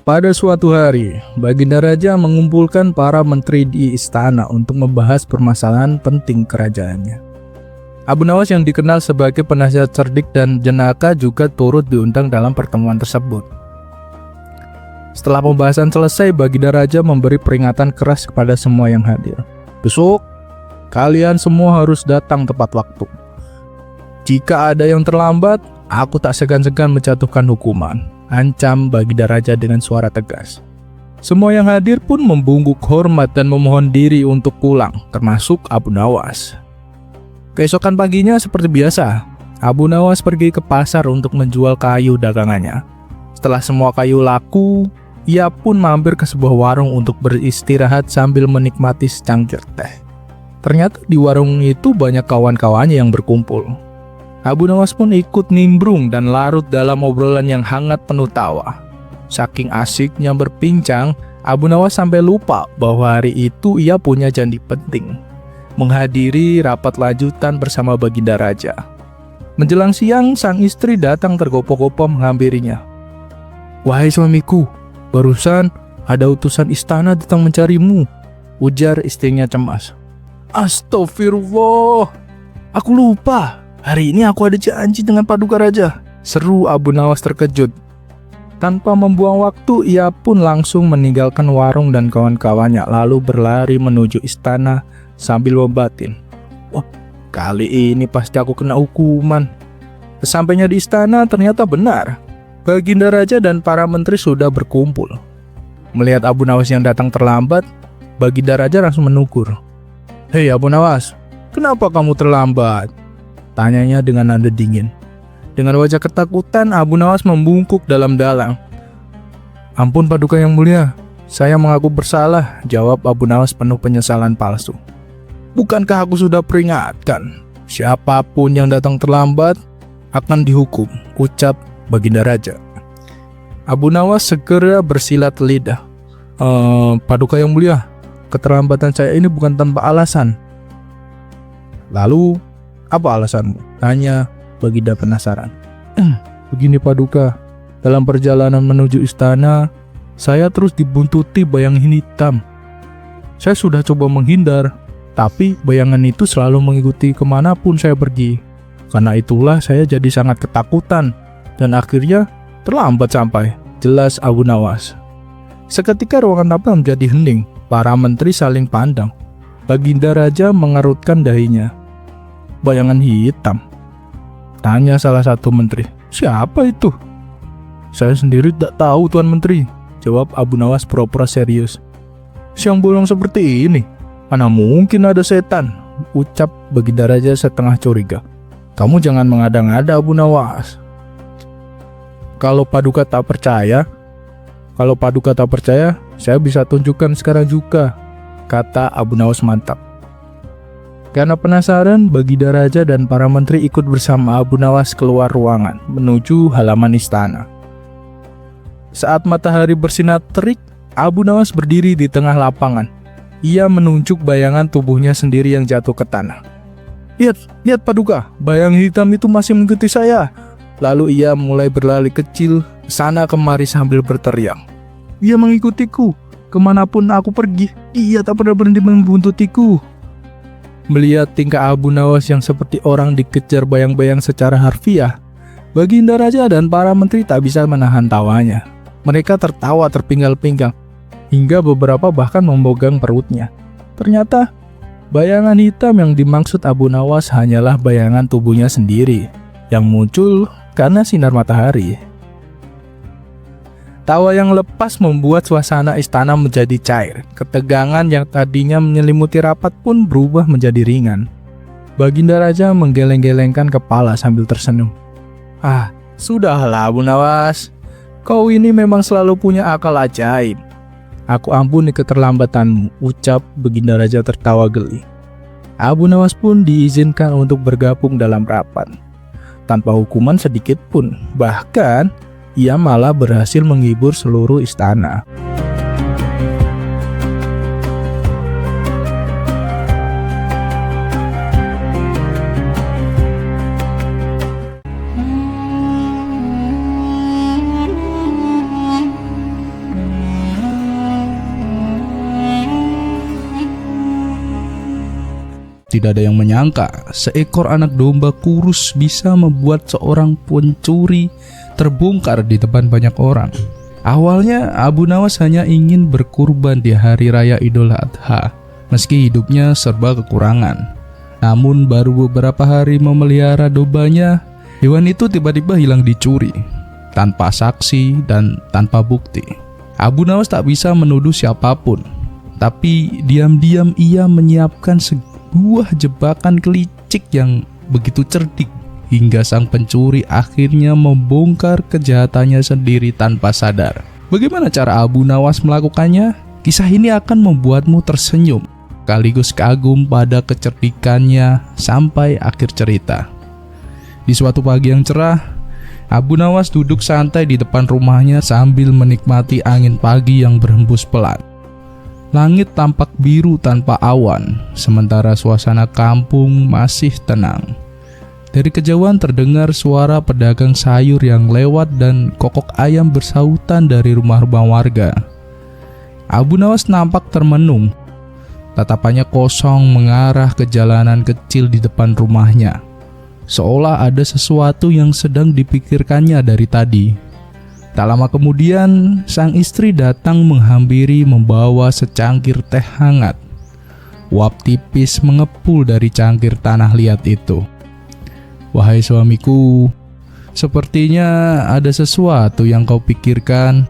S2: Pada suatu hari, Baginda Raja mengumpulkan para menteri di istana untuk membahas permasalahan penting kerajaannya. Abu Nawas yang dikenal sebagai penasihat cerdik dan jenaka juga turut diundang dalam pertemuan tersebut. Setelah pembahasan selesai, Baginda Raja memberi peringatan keras kepada semua yang hadir. "Besok, kalian semua harus datang tepat waktu. Jika ada yang terlambat, aku tak segan-segan menjatuhkan hukuman," ancam Baginda Raja dengan suara tegas. Semua yang hadir pun membungkuk hormat dan memohon diri untuk pulang, termasuk Abu Nawas. Keesokan paginya seperti biasa, Abu Nawas pergi ke pasar untuk menjual kayu dagangannya. Setelah semua kayu laku, ia pun mampir ke sebuah warung untuk beristirahat sambil menikmati secangkir teh. Ternyata di warung itu banyak kawan-kawannya yang berkumpul. Abu Nawas pun ikut nimbrung dan larut dalam obrolan yang hangat penuh tawa. Saking asiknya berbincang, Abu Nawas sampai lupa bahwa hari itu ia punya janji penting, menghadiri rapat lanjutan bersama Baginda Raja. Menjelang siang, sang istri datang tergopoh-gopoh menghampirinya. "Wahai suamiku, barusan ada utusan istana datang mencarimu," ujar istrinya cemas. "Astagfirullah, aku lupa. Hari ini aku ada janji dengan Paduka Raja," seru Abu Nawas terkejut. Tanpa membuang waktu, ia pun langsung meninggalkan warung dan kawan-kawannya lalu berlari menuju istana sambil membatin, "Wah, kali ini pasti aku kena hukuman." Sesampainya di istana, ternyata benar. Baginda Raja dan para menteri sudah berkumpul. Melihat Abu Nawas yang datang terlambat, Baginda Raja langsung menegur. "Hei Abu Nawas, kenapa kamu terlambat?" tanyanya dengan nada dingin. Dengan wajah ketakutan, Abu Nawas membungkuk dalam-dalam. "Ampun Paduka yang mulia, saya mengaku bersalah," jawab Abu Nawas penuh penyesalan palsu. "Bukankah aku sudah peringatkan? Siapapun yang datang terlambat akan dihukum," ucap Baginda Raja. Abu Nawas segera bersilat lidah. Paduka yang mulia, keterlambatan saya ini bukan tanpa alasan." "Lalu, apa alasanmu?" tanya Baginda penasaran. "Begini Paduka, dalam perjalanan menuju istana, saya terus dibuntuti bayangan hitam. Saya sudah coba menghindar, Tapi bayangan itu selalu mengikuti kemanapun saya pergi. Karena itulah saya jadi sangat ketakutan dan akhirnya terlambat sampai. Jelas Abu Nawas. Seketika ruangan tamu menjadi hening. Para menteri saling pandang. Baginda Raja mengerutkan dahinya. Bayangan hitam. Tanya salah satu menteri. Siapa itu? Saya sendiri tak tahu, Tuan Menteri. Jawab Abu Nawas pura-pura serius. Siang bolong seperti ini. Mana mungkin ada setan? Ucap Baginda Raja setengah curiga. Kamu jangan mengada-ngada, Abu Nawas. Kalau Paduka tak percaya, saya bisa tunjukkan sekarang juga, kata Abu Nawas mantap. Karena penasaran, Baginda Raja dan para menteri ikut bersama Abu Nawas keluar ruangan menuju halaman istana. Saat matahari bersinar terik, Abu Nawas berdiri di tengah lapangan. Ia menunjuk bayangan tubuhnya sendiri yang jatuh ke tanah. Lihat Paduka, bayang hitam itu masih mengikuti saya. Lalu ia mulai berlari kecil sana kemari sambil berteriak. Ia mengikutiku, kemanapun aku pergi, ia tak pernah berhenti membuntutiku. Melihat tingkah Abu Nawas yang seperti orang dikejar bayang-bayang secara harfiah, Baginda Raja dan para menteri tak bisa menahan tawanya. Mereka tertawa terpinggal-pinggal, hingga beberapa bahkan memegang perutnya. Ternyata, bayangan hitam yang dimaksud Abu Nawas hanyalah bayangan tubuhnya sendiri, yang muncul karena sinar matahari. Tawa yang lepas membuat suasana istana menjadi cair. Ketegangan yang tadinya menyelimuti rapat pun berubah menjadi ringan. Baginda Raja menggeleng-gelengkan kepala sambil tersenyum. Sudahlah Abu Nawas. Kau ini memang selalu punya akal ajaib. Aku ampuni keterlambatanmu, ucap Baginda Raja tertawa geli. Abu Nawas pun diizinkan untuk bergabung dalam rapat. Tanpa hukuman sedikit pun, bahkan ia malah berhasil menghibur seluruh istana.
S1: Tidak ada yang menyangka seekor anak domba kurus bisa membuat seorang pencuri terbongkar di depan banyak orang. Awalnya Abu Nawas hanya ingin berkurban di hari raya Idul Adha, meski hidupnya serba kekurangan. Namun baru beberapa hari memelihara dombanya, hewan itu tiba-tiba hilang dicuri, tanpa saksi dan tanpa bukti. Abu Nawas tak bisa menuduh siapapun, tapi diam-diam ia menyiapkan sebuah jebakan kelicik yang begitu cerdik, hingga sang pencuri akhirnya membongkar kejahatannya sendiri tanpa sadar. Bagaimana cara Abu Nawas melakukannya? Kisah ini akan membuatmu tersenyum, sekaligus kagum pada kecerdikannya sampai akhir cerita. Di suatu pagi yang cerah, Abu Nawas duduk santai di depan rumahnya sambil menikmati angin pagi yang berhembus pelan. Langit tampak biru tanpa awan, sementara suasana kampung masih tenang. Dari kejauhan terdengar suara pedagang sayur yang lewat dan kokok ayam bersautan dari rumah-rumah warga. Abu Nawas nampak termenung. Tatapannya kosong mengarah ke jalanan kecil di depan rumahnya, seolah ada sesuatu yang sedang dipikirkannya dari tadi. Tak lama kemudian, sang istri datang menghampiri membawa secangkir teh hangat. Uap tipis mengepul dari cangkir tanah liat itu. Wahai suamiku, sepertinya ada sesuatu yang kau pikirkan,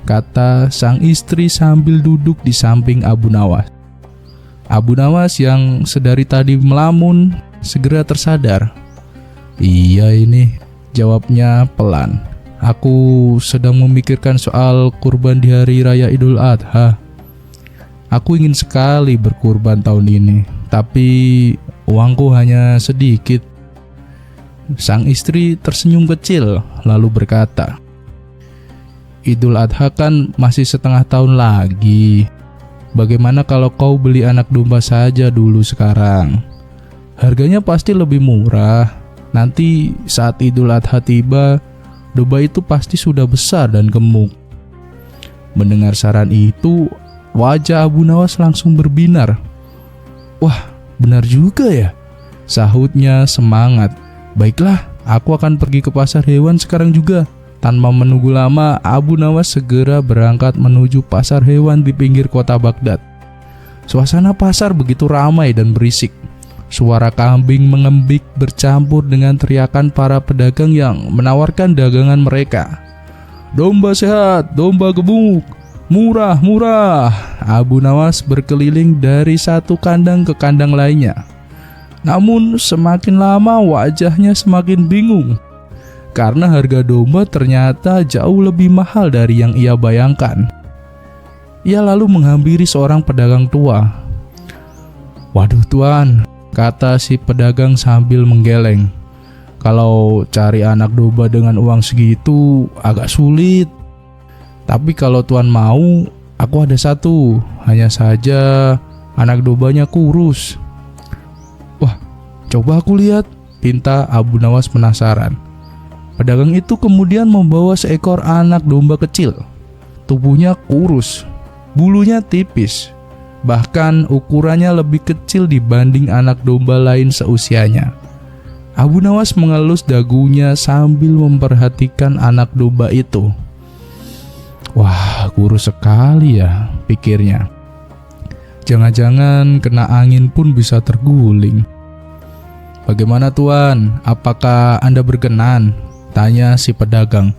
S1: kata sang istri sambil duduk di samping Abu Nawas. Abu Nawas yang sedari tadi melamun segera tersadar. Iya ini, jawabnya pelan. Aku sedang memikirkan soal kurban di hari raya Idul Adha. Aku ingin sekali berkurban tahun ini, tapi uangku hanya sedikit. Sang istri tersenyum kecil lalu berkata, Idul Adha kan masih setengah tahun lagi. Bagaimana kalau kau beli anak domba saja dulu sekarang? Harganya pasti lebih murah. Nanti saat Idul Adha tiba, domba itu pasti sudah besar dan gemuk. Mendengar saran itu, wajah Abu Nawas langsung berbinar. Wah, benar juga ya, sahutnya semangat. Baiklah, aku akan pergi ke pasar hewan sekarang juga. Tanpa menunggu lama, Abu Nawas segera berangkat menuju pasar hewan di pinggir kota Baghdad. Suasana pasar begitu ramai dan berisik. Suara kambing mengembik bercampur dengan teriakan para pedagang yang menawarkan dagangan mereka. Domba sehat, domba gemuk, murah, murah. Abu Nawas berkeliling dari satu kandang ke kandang lainnya. Namun semakin lama wajahnya semakin bingung. Karena harga domba ternyata jauh lebih mahal dari yang ia bayangkan. Ia lalu menghampiri seorang pedagang tua. Waduh tuan, kata si pedagang sambil menggeleng. Kalau cari anak domba dengan uang segitu agak sulit. Tapi kalau tuan mau, aku ada satu. Hanya saja anak dombanya kurus. Wah, coba aku lihat, pinta Abu Nawas penasaran. Pedagang itu kemudian membawa seekor anak domba kecil. Tubuhnya kurus, bulunya tipis, bahkan ukurannya lebih kecil dibanding anak domba lain seusianya. Abu Nawas mengelus dagunya sambil memperhatikan anak domba itu. Wah, kurus sekali ya, pikirnya. Jangan-jangan kena angin pun bisa terguling. Bagaimana tuan, apakah Anda berkenan? Tanya si pedagang.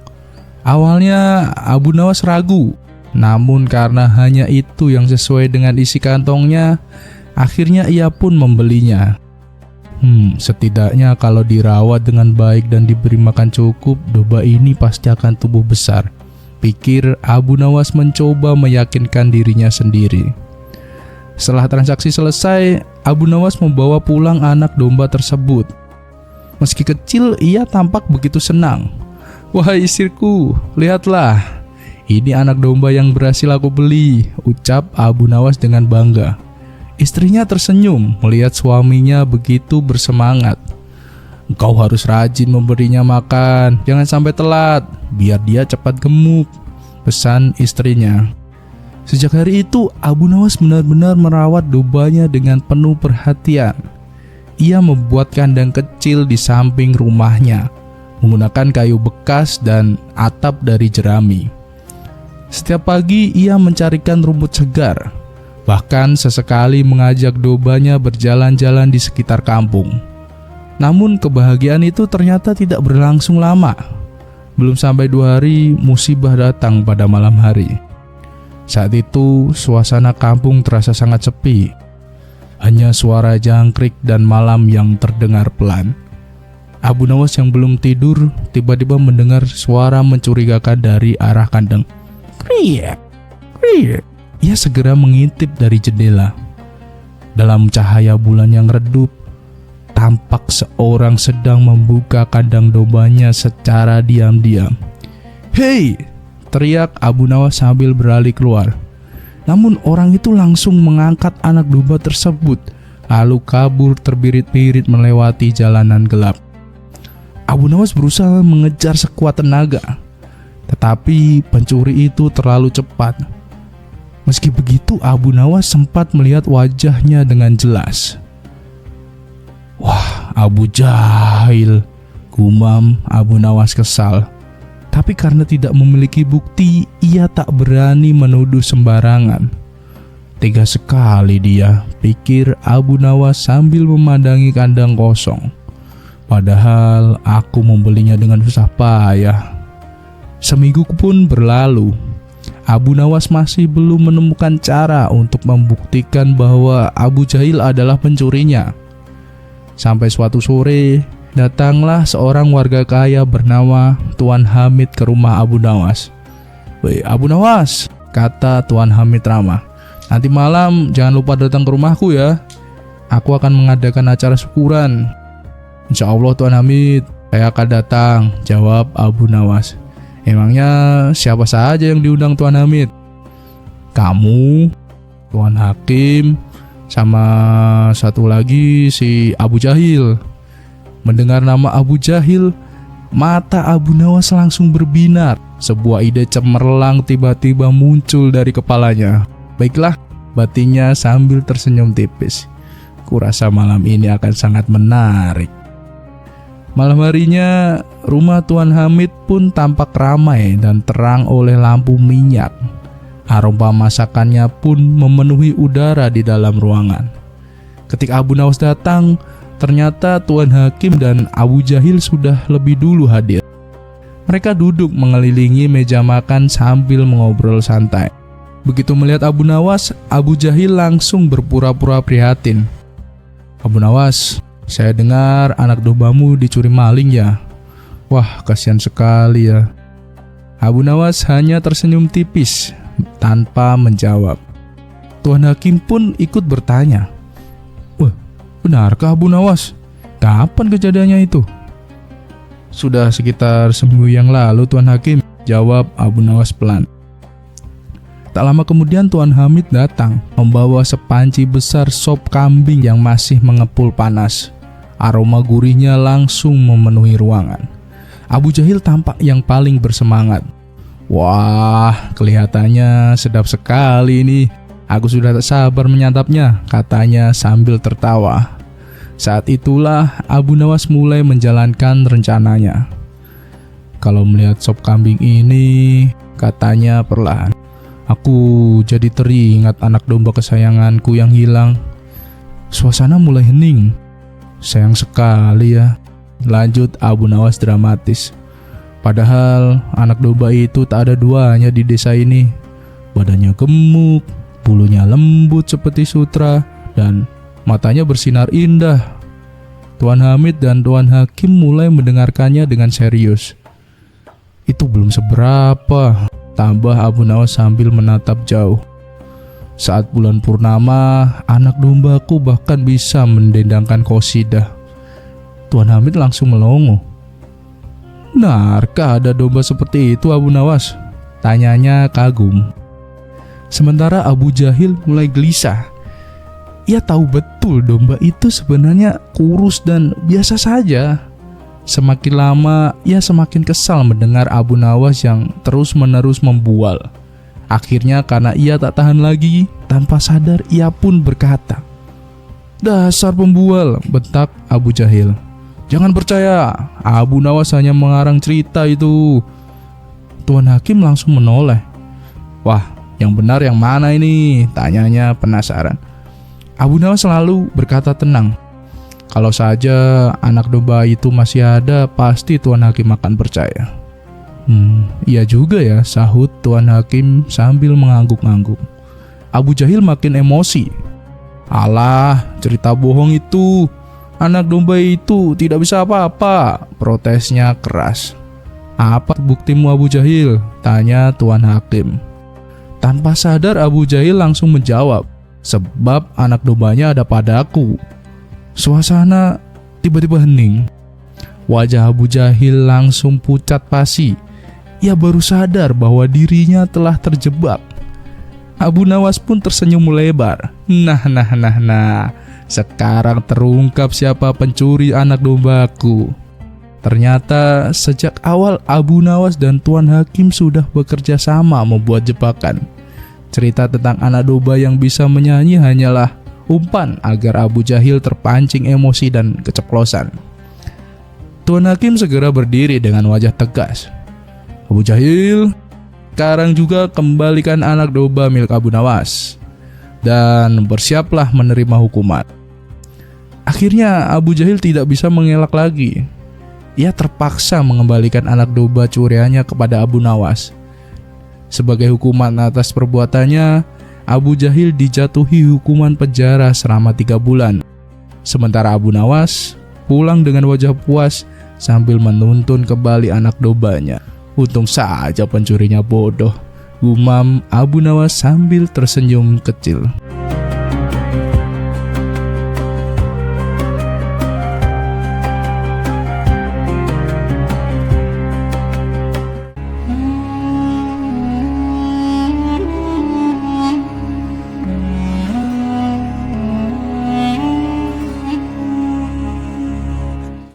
S1: Awalnya Abu Nawas ragu, namun karena hanya itu yang sesuai dengan isi kantongnya, akhirnya ia pun membelinya. Setidaknya kalau dirawat dengan baik dan diberi makan cukup, domba ini pasti akan tumbuh besar, pikir Abu Nawas mencoba meyakinkan dirinya sendiri. Setelah transaksi selesai, Abu Nawas membawa pulang anak domba tersebut. Meski kecil, ia tampak begitu senang. Wahai istriku, lihatlah, ini anak domba yang berhasil aku beli, ucap Abu Nawas dengan bangga. Istrinya tersenyum melihat suaminya begitu bersemangat. Engkau harus rajin memberinya makan, jangan sampai telat, biar dia cepat gemuk, pesan istrinya. Sejak hari itu, Abu Nawas benar-benar merawat dombanya dengan penuh perhatian. Ia membuat kandang kecil di samping rumahnya, menggunakan kayu bekas dan atap dari jerami. Setiap pagi ia mencarikan rumput segar, bahkan sesekali mengajak dombanya berjalan-jalan di sekitar kampung. Namun kebahagiaan itu ternyata tidak berlangsung lama. Belum sampai 2 hari, musibah datang pada malam hari. Saat itu suasana kampung terasa sangat sepi. Hanya suara jangkrik dan malam yang terdengar pelan. Abu Nawas yang belum tidur tiba-tiba mendengar suara mencurigakan dari arah kandang. Kriek, kriek. Ia segera mengintip dari jendela. Dalam cahaya bulan yang redup, tampak seorang sedang membuka kandang dombanya secara diam-diam. Hei! Teriak Abu Nawas sambil berlari keluar. Namun orang itu langsung mengangkat anak domba tersebut, lalu kabur terbirit-birit melewati jalanan gelap. Abu Nawas berusaha mengejar sekuat tenaga, tetapi pencuri itu terlalu cepat. Meski begitu, Abu Nawas sempat melihat wajahnya dengan jelas. Wah, Abu Jahil, gumam Abu Nawas kesal. Tapi karena tidak memiliki bukti, ia tak berani menuduh sembarangan. Tega sekali dia, pikir Abu Nawas sambil memandangi kandang kosong. Padahal aku membelinya dengan susah payah. Seminggu pun berlalu. Abu Nawas masih belum menemukan cara untuk membuktikan bahwa Abu Jahil adalah pencurinya. Sampai suatu sore, datanglah seorang warga kaya bernama Tuan Hamid ke rumah Abu Nawas. "Woi Abu Nawas," kata Tuan Hamid ramah, "nanti malam jangan lupa datang ke rumahku ya. Aku akan mengadakan acara syukuran." "Insya Allah Tuan Hamid, saya akan datang," jawab Abu Nawas. "Emangnya siapa saja yang diundang Tuan Hamid?" "Kamu, Tuan Hakim, sama satu lagi si Abu Jahil." Mendengar nama Abu Jahil, mata Abu Nawas langsung berbinar. Sebuah ide cemerlang tiba-tiba muncul dari kepalanya. "Baiklah," batinnya sambil tersenyum tipis. Kurasa malam ini akan sangat menarik. Malam harinya, rumah Tuan Hamid pun tampak ramai dan terang oleh lampu minyak. Aroma masakannya pun memenuhi udara di dalam ruangan. Ketika Abu Nawas datang, ternyata Tuan Hakim dan Abu Jahil sudah lebih dulu hadir. Mereka duduk mengelilingi meja makan sambil mengobrol santai. Begitu melihat Abu Nawas, Abu Jahil langsung berpura-pura prihatin. "Abu Nawas, saya dengar anak dombamu dicuri maling ya? Wah, kasihan sekali ya." Abu Nawas hanya tersenyum tipis tanpa menjawab. Tuan Hakim pun ikut bertanya, "Wah, benarkah Abu Nawas? Kapan kejadiannya itu?" "Sudah sekitar seminggu yang lalu, Tuan Hakim," jawab Abu Nawas pelan. Tak lama kemudian Tuan Hamid datang membawa sepanci besar sop kambing yang masih mengepul panas. Aroma gurihnya langsung memenuhi ruangan. Abu Jahil tampak yang paling bersemangat. "Wah, kelihatannya sedap sekali ini. Aku sudah tak sabar menyantapnya," katanya sambil tertawa. Saat itulah Abu Nawas mulai menjalankan rencananya. "Kalau melihat sop kambing ini," katanya perlahan, "aku jadi teringat anak domba kesayanganku yang hilang." Suasana mulai hening. "Sayang sekali ya," lanjut Abu Nawas dramatis. "Padahal anak domba itu tak ada duanya di desa ini. Badannya gemuk, bulunya lembut seperti sutra, dan matanya bersinar indah." Tuan Hamid dan Tuan Hakim mulai mendengarkannya dengan serius. "Itu belum seberapa," tambah Abu Nawas sambil menatap jauh. "Saat bulan purnama, anak dombaku bahkan bisa mendendangkan qasidah." Tuan Hamid langsung melongo. "Benarkah ada domba seperti itu, Abu Nawas?" tanyanya kagum. Sementara Abu Jahil mulai gelisah. Ia tahu betul domba itu sebenarnya kurus dan biasa saja. Semakin lama, ia semakin kesal mendengar Abu Nawas yang terus-menerus membual. Akhirnya karena ia tak tahan lagi, tanpa sadar ia pun berkata, "Dasar pembual," bentak Abu Jahil. "Jangan percaya, Abu Nawas hanya mengarang cerita itu." Tuan Hakim langsung menoleh. "Wah, yang benar yang mana ini?" tanyanya penasaran. Abu Nawas selalu berkata tenang. "Kalau saja anak domba itu masih ada, pasti Tuan Hakim akan percaya." Iya juga ya," sahut Tuan Hakim sambil mengangguk-angguk. Abu Jahil makin emosi. "Alah, cerita bohong itu. Anak domba itu tidak bisa apa-apa," protesnya keras. "Apa buktimu, Abu Jahil?" tanya Tuan Hakim. Tanpa sadar Abu Jahil langsung menjawab, "Sebab anak dombanya ada padaku." Suasana tiba-tiba hening. Wajah Abu Jahil langsung pucat pasi. Ia baru sadar bahwa dirinya telah terjebak. Abu Nawas pun tersenyum lebar. Nah, sekarang terungkap siapa pencuri anak dombaku." Ternyata sejak awal Abu Nawas dan Tuan Hakim sudah bekerja sama membuat jebakan. Cerita tentang anak domba yang bisa menyanyi hanyalah umpan agar Abu Jahil terpancing emosi dan keceplosan. Tuan Hakim segera berdiri dengan wajah tegas. "Abu Jahil, sekarang juga kembalikan anak domba milik Abu Nawas dan bersiaplah menerima hukuman." Akhirnya Abu Jahil tidak bisa mengelak lagi. Ia terpaksa mengembalikan anak domba curiannya kepada Abu Nawas. Sebagai hukuman atas perbuatannya, Abu Jahil dijatuhi hukuman penjara selama 3 bulan. Sementara Abu Nawas pulang dengan wajah puas sambil menuntun kembali anak dombanya. "Untung saja pencurinya bodoh," gumam Abu Nawas sambil tersenyum kecil.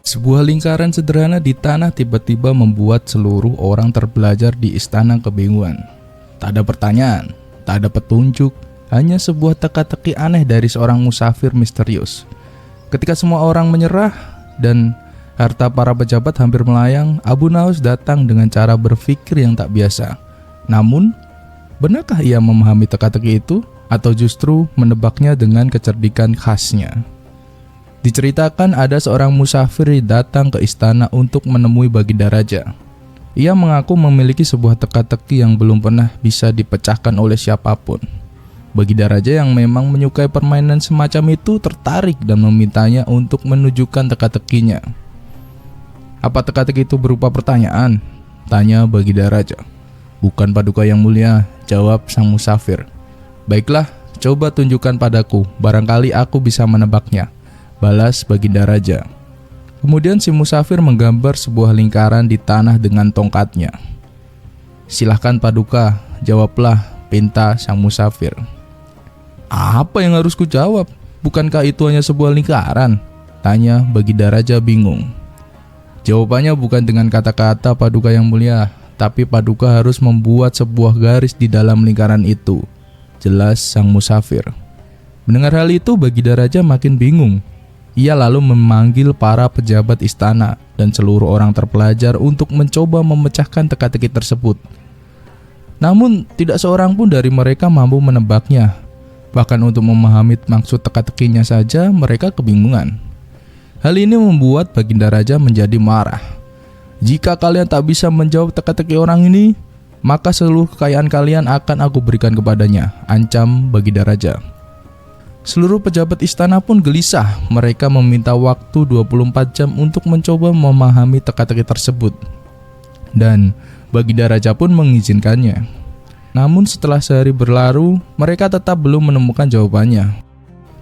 S1: Sebuah lingkaran sederhana di tanah tiba-tiba membuat seluruh orang terbelajar di istana kebingungan. Tak ada pertanyaan, tak ada petunjuk, hanya sebuah teka-teki aneh dari seorang musafir misterius. Ketika semua orang menyerah dan harta para pejabat hampir melayang, Abu Nawas datang dengan cara berpikir yang tak biasa. Namun, benarkah ia memahami teka-teki itu atau justru menebaknya dengan kecerdikan khasnya? Diceritakan ada seorang musafir datang ke istana untuk menemui Baginda Raja. Ia mengaku memiliki sebuah teka-teki yang belum pernah bisa dipecahkan oleh siapapun. Baginda Raja yang memang menyukai permainan semacam itu tertarik dan memintanya untuk menunjukkan teka-tekinya. "Apa teka-teki itu berupa pertanyaan?" tanya Baginda Raja. "Bukan Paduka yang mulia," jawab sang musafir. "Baiklah, coba tunjukkan padaku, barangkali aku bisa menebaknya," balas Baginda Raja. Kemudian si musafir menggambar sebuah lingkaran di tanah dengan tongkatnya. "Silahkan Paduka, jawablah," pinta sang musafir. "Apa yang harus ku jawab? Bukankah itu hanya sebuah lingkaran?" tanya Baginda Raja bingung. "Jawabannya bukan dengan kata-kata Paduka yang mulia, tapi Paduka harus membuat sebuah garis di dalam lingkaran itu," jelas sang musafir. Mendengar hal itu, Baginda Raja makin bingung. Ia lalu memanggil para pejabat istana dan seluruh orang terpelajar untuk mencoba memecahkan teka-teki tersebut. Namun, tidak seorang pun dari mereka mampu menebaknya. Bahkan untuk memahami maksud teka-tekinya saja mereka kebingungan. Hal ini membuat Baginda Raja menjadi marah. "Jika kalian tak bisa menjawab teka-teki orang ini, maka seluruh kekayaan kalian akan aku berikan kepadanya," ancam Baginda Raja. Seluruh pejabat istana pun gelisah. Mereka meminta waktu 24 jam untuk mencoba memahami teka-teki tersebut. Dan Baginda Raja pun mengizinkannya. Namun setelah sehari berlalu, mereka tetap belum menemukan jawabannya.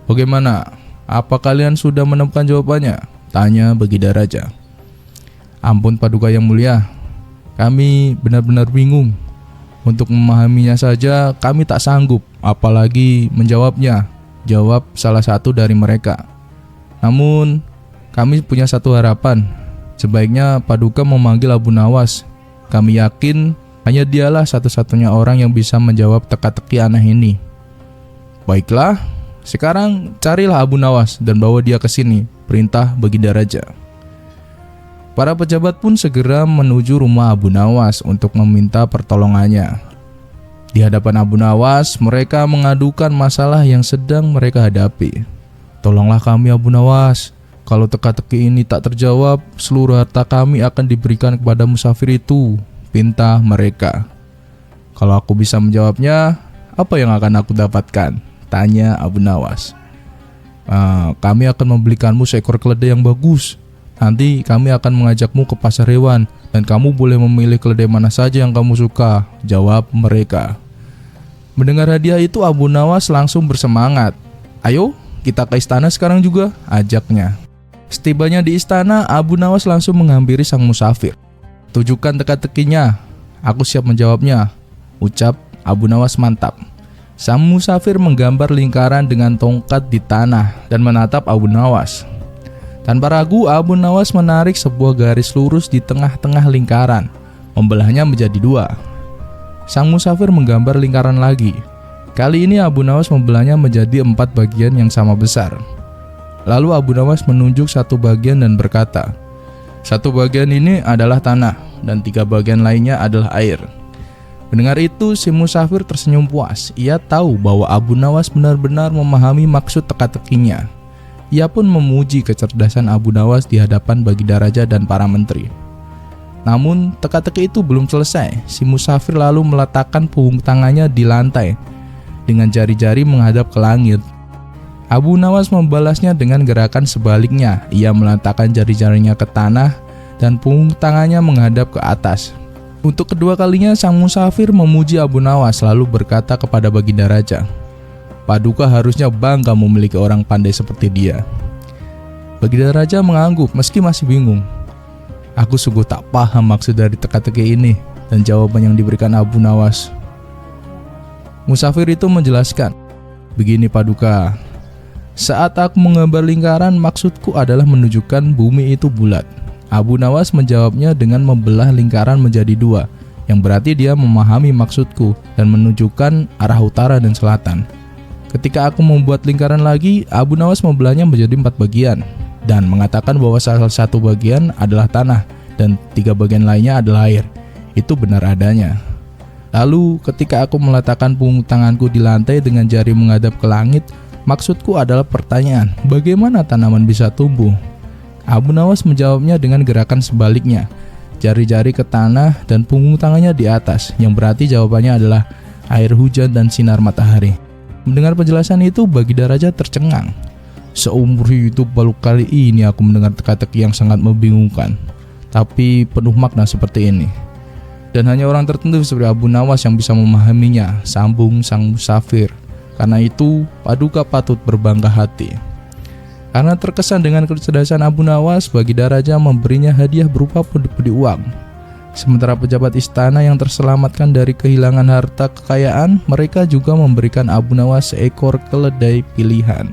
S1: "Bagaimana? Apa kalian sudah menemukan jawabannya?" tanya Baginda Raja. "Ampun Paduka yang mulia, kami benar-benar bingung. Untuk memahaminya saja kami tak sanggup, apalagi menjawabnya," jawab salah satu dari mereka. "Namun, kami punya satu harapan. Sebaiknya Paduka memanggil Abu Nawas. Kami yakin hanya dialah satu-satunya orang yang bisa menjawab teka-teki aneh ini." "Baiklah, sekarang carilah Abu Nawas dan bawa dia ke sini," perintah Baginda Raja. Para pejabat pun segera menuju rumah Abu Nawas untuk meminta pertolongannya. Di hadapan Abu Nawas, mereka mengadukan masalah yang sedang mereka hadapi. "Tolonglah kami Abu Nawas. Kalau teka-teki ini tak terjawab, seluruh harta kami akan diberikan kepada musafir itu," pinta mereka. "Kalau aku bisa menjawabnya, apa yang akan aku dapatkan?" tanya Abu Nawas. "Kami akan membelikanmu seekor keledai yang bagus. Nanti kami akan mengajakmu ke pasar hewan dan kamu boleh memilih keledai mana saja yang kamu suka," jawab mereka. Mendengar hadiah itu, Abu Nawas langsung bersemangat. "Ayo, kita ke istana sekarang juga," ajaknya. Setibanya di istana, Abu Nawas langsung menghampiri sang musafir. "Tunjukkan teka-tekinya, aku siap menjawabnya," ucap Abu Nawas mantap. Sang musafir menggambar lingkaran dengan tongkat di tanah dan menatap Abu Nawas. Tanpa ragu, Abu Nawas menarik sebuah garis lurus di tengah-tengah lingkaran, membelahnya menjadi dua. Sang musafir menggambar lingkaran lagi. Kali ini Abu Nawas membelahnya menjadi 4 bagian yang sama besar. Lalu Abu Nawas menunjuk satu bagian dan berkata, "Satu bagian ini adalah tanah dan 3 bagian lainnya adalah air." Mendengar itu, si musafir tersenyum puas. Ia tahu bahwa Abu Nawas benar-benar memahami maksud teka-tekinya. Ia pun memuji kecerdasan Abu Nawas di hadapan Baginda Raja dan para menteri. Namun, teka-teki itu belum selesai. Si musafir lalu meletakkan punggung tangannya di lantai dengan jari-jari menghadap ke langit. Abu Nawas membalasnya dengan gerakan sebaliknya. Ia meletakkan jari-jarinya ke tanah dan punggung tangannya menghadap ke atas. Untuk kedua kalinya, sang musafir memuji Abu Nawas lalu berkata kepada Baginda Raja, "Paduka harusnya bangga memiliki orang pandai seperti dia." Baginda Raja mengangguk meski masih bingung. "Aku sungguh tak paham maksud dari teka-teki ini dan jawaban yang diberikan Abu Nawas." Musafir itu menjelaskan, "Begini Paduka, saat aku menggambar lingkaran, maksudku adalah menunjukkan bumi itu bulat." Abu Nawas menjawabnya dengan membelah lingkaran menjadi 2, yang berarti dia memahami maksudku dan menunjukkan arah utara dan selatan. Ketika aku membuat lingkaran lagi, Abu Nawas membelahnya menjadi 4 bagian dan mengatakan bahwa salah satu bagian adalah tanah dan 3 bagian lainnya adalah air. Itu benar adanya. Lalu ketika aku meletakkan punggung tanganku di lantai dengan jari menghadap ke langit, maksudku adalah pertanyaan, bagaimana tanaman bisa tumbuh? Abu Nawas menjawabnya dengan gerakan sebaliknya, jari-jari ke tanah dan punggung tangannya di atas, yang berarti jawabannya adalah air hujan dan sinar matahari. Mendengar penjelasan itu, Baginda Raja tercengang. Seumur hidup baru kali ini aku mendengar teka-teki yang sangat membingungkan, tapi penuh makna seperti ini. Dan hanya orang tertentu seperti Abu Nawas yang bisa memahaminya, sambung sang musafir. Karena itu, Paduka patut berbangga hati. Karena terkesan dengan kecerdasan Abu Nawas, Baginda Raja memberinya hadiah berupa pundi-pundi uang. Sementara pejabat istana yang terselamatkan dari kehilangan harta kekayaan, mereka juga memberikan Abu Nawas seekor keledai pilihan.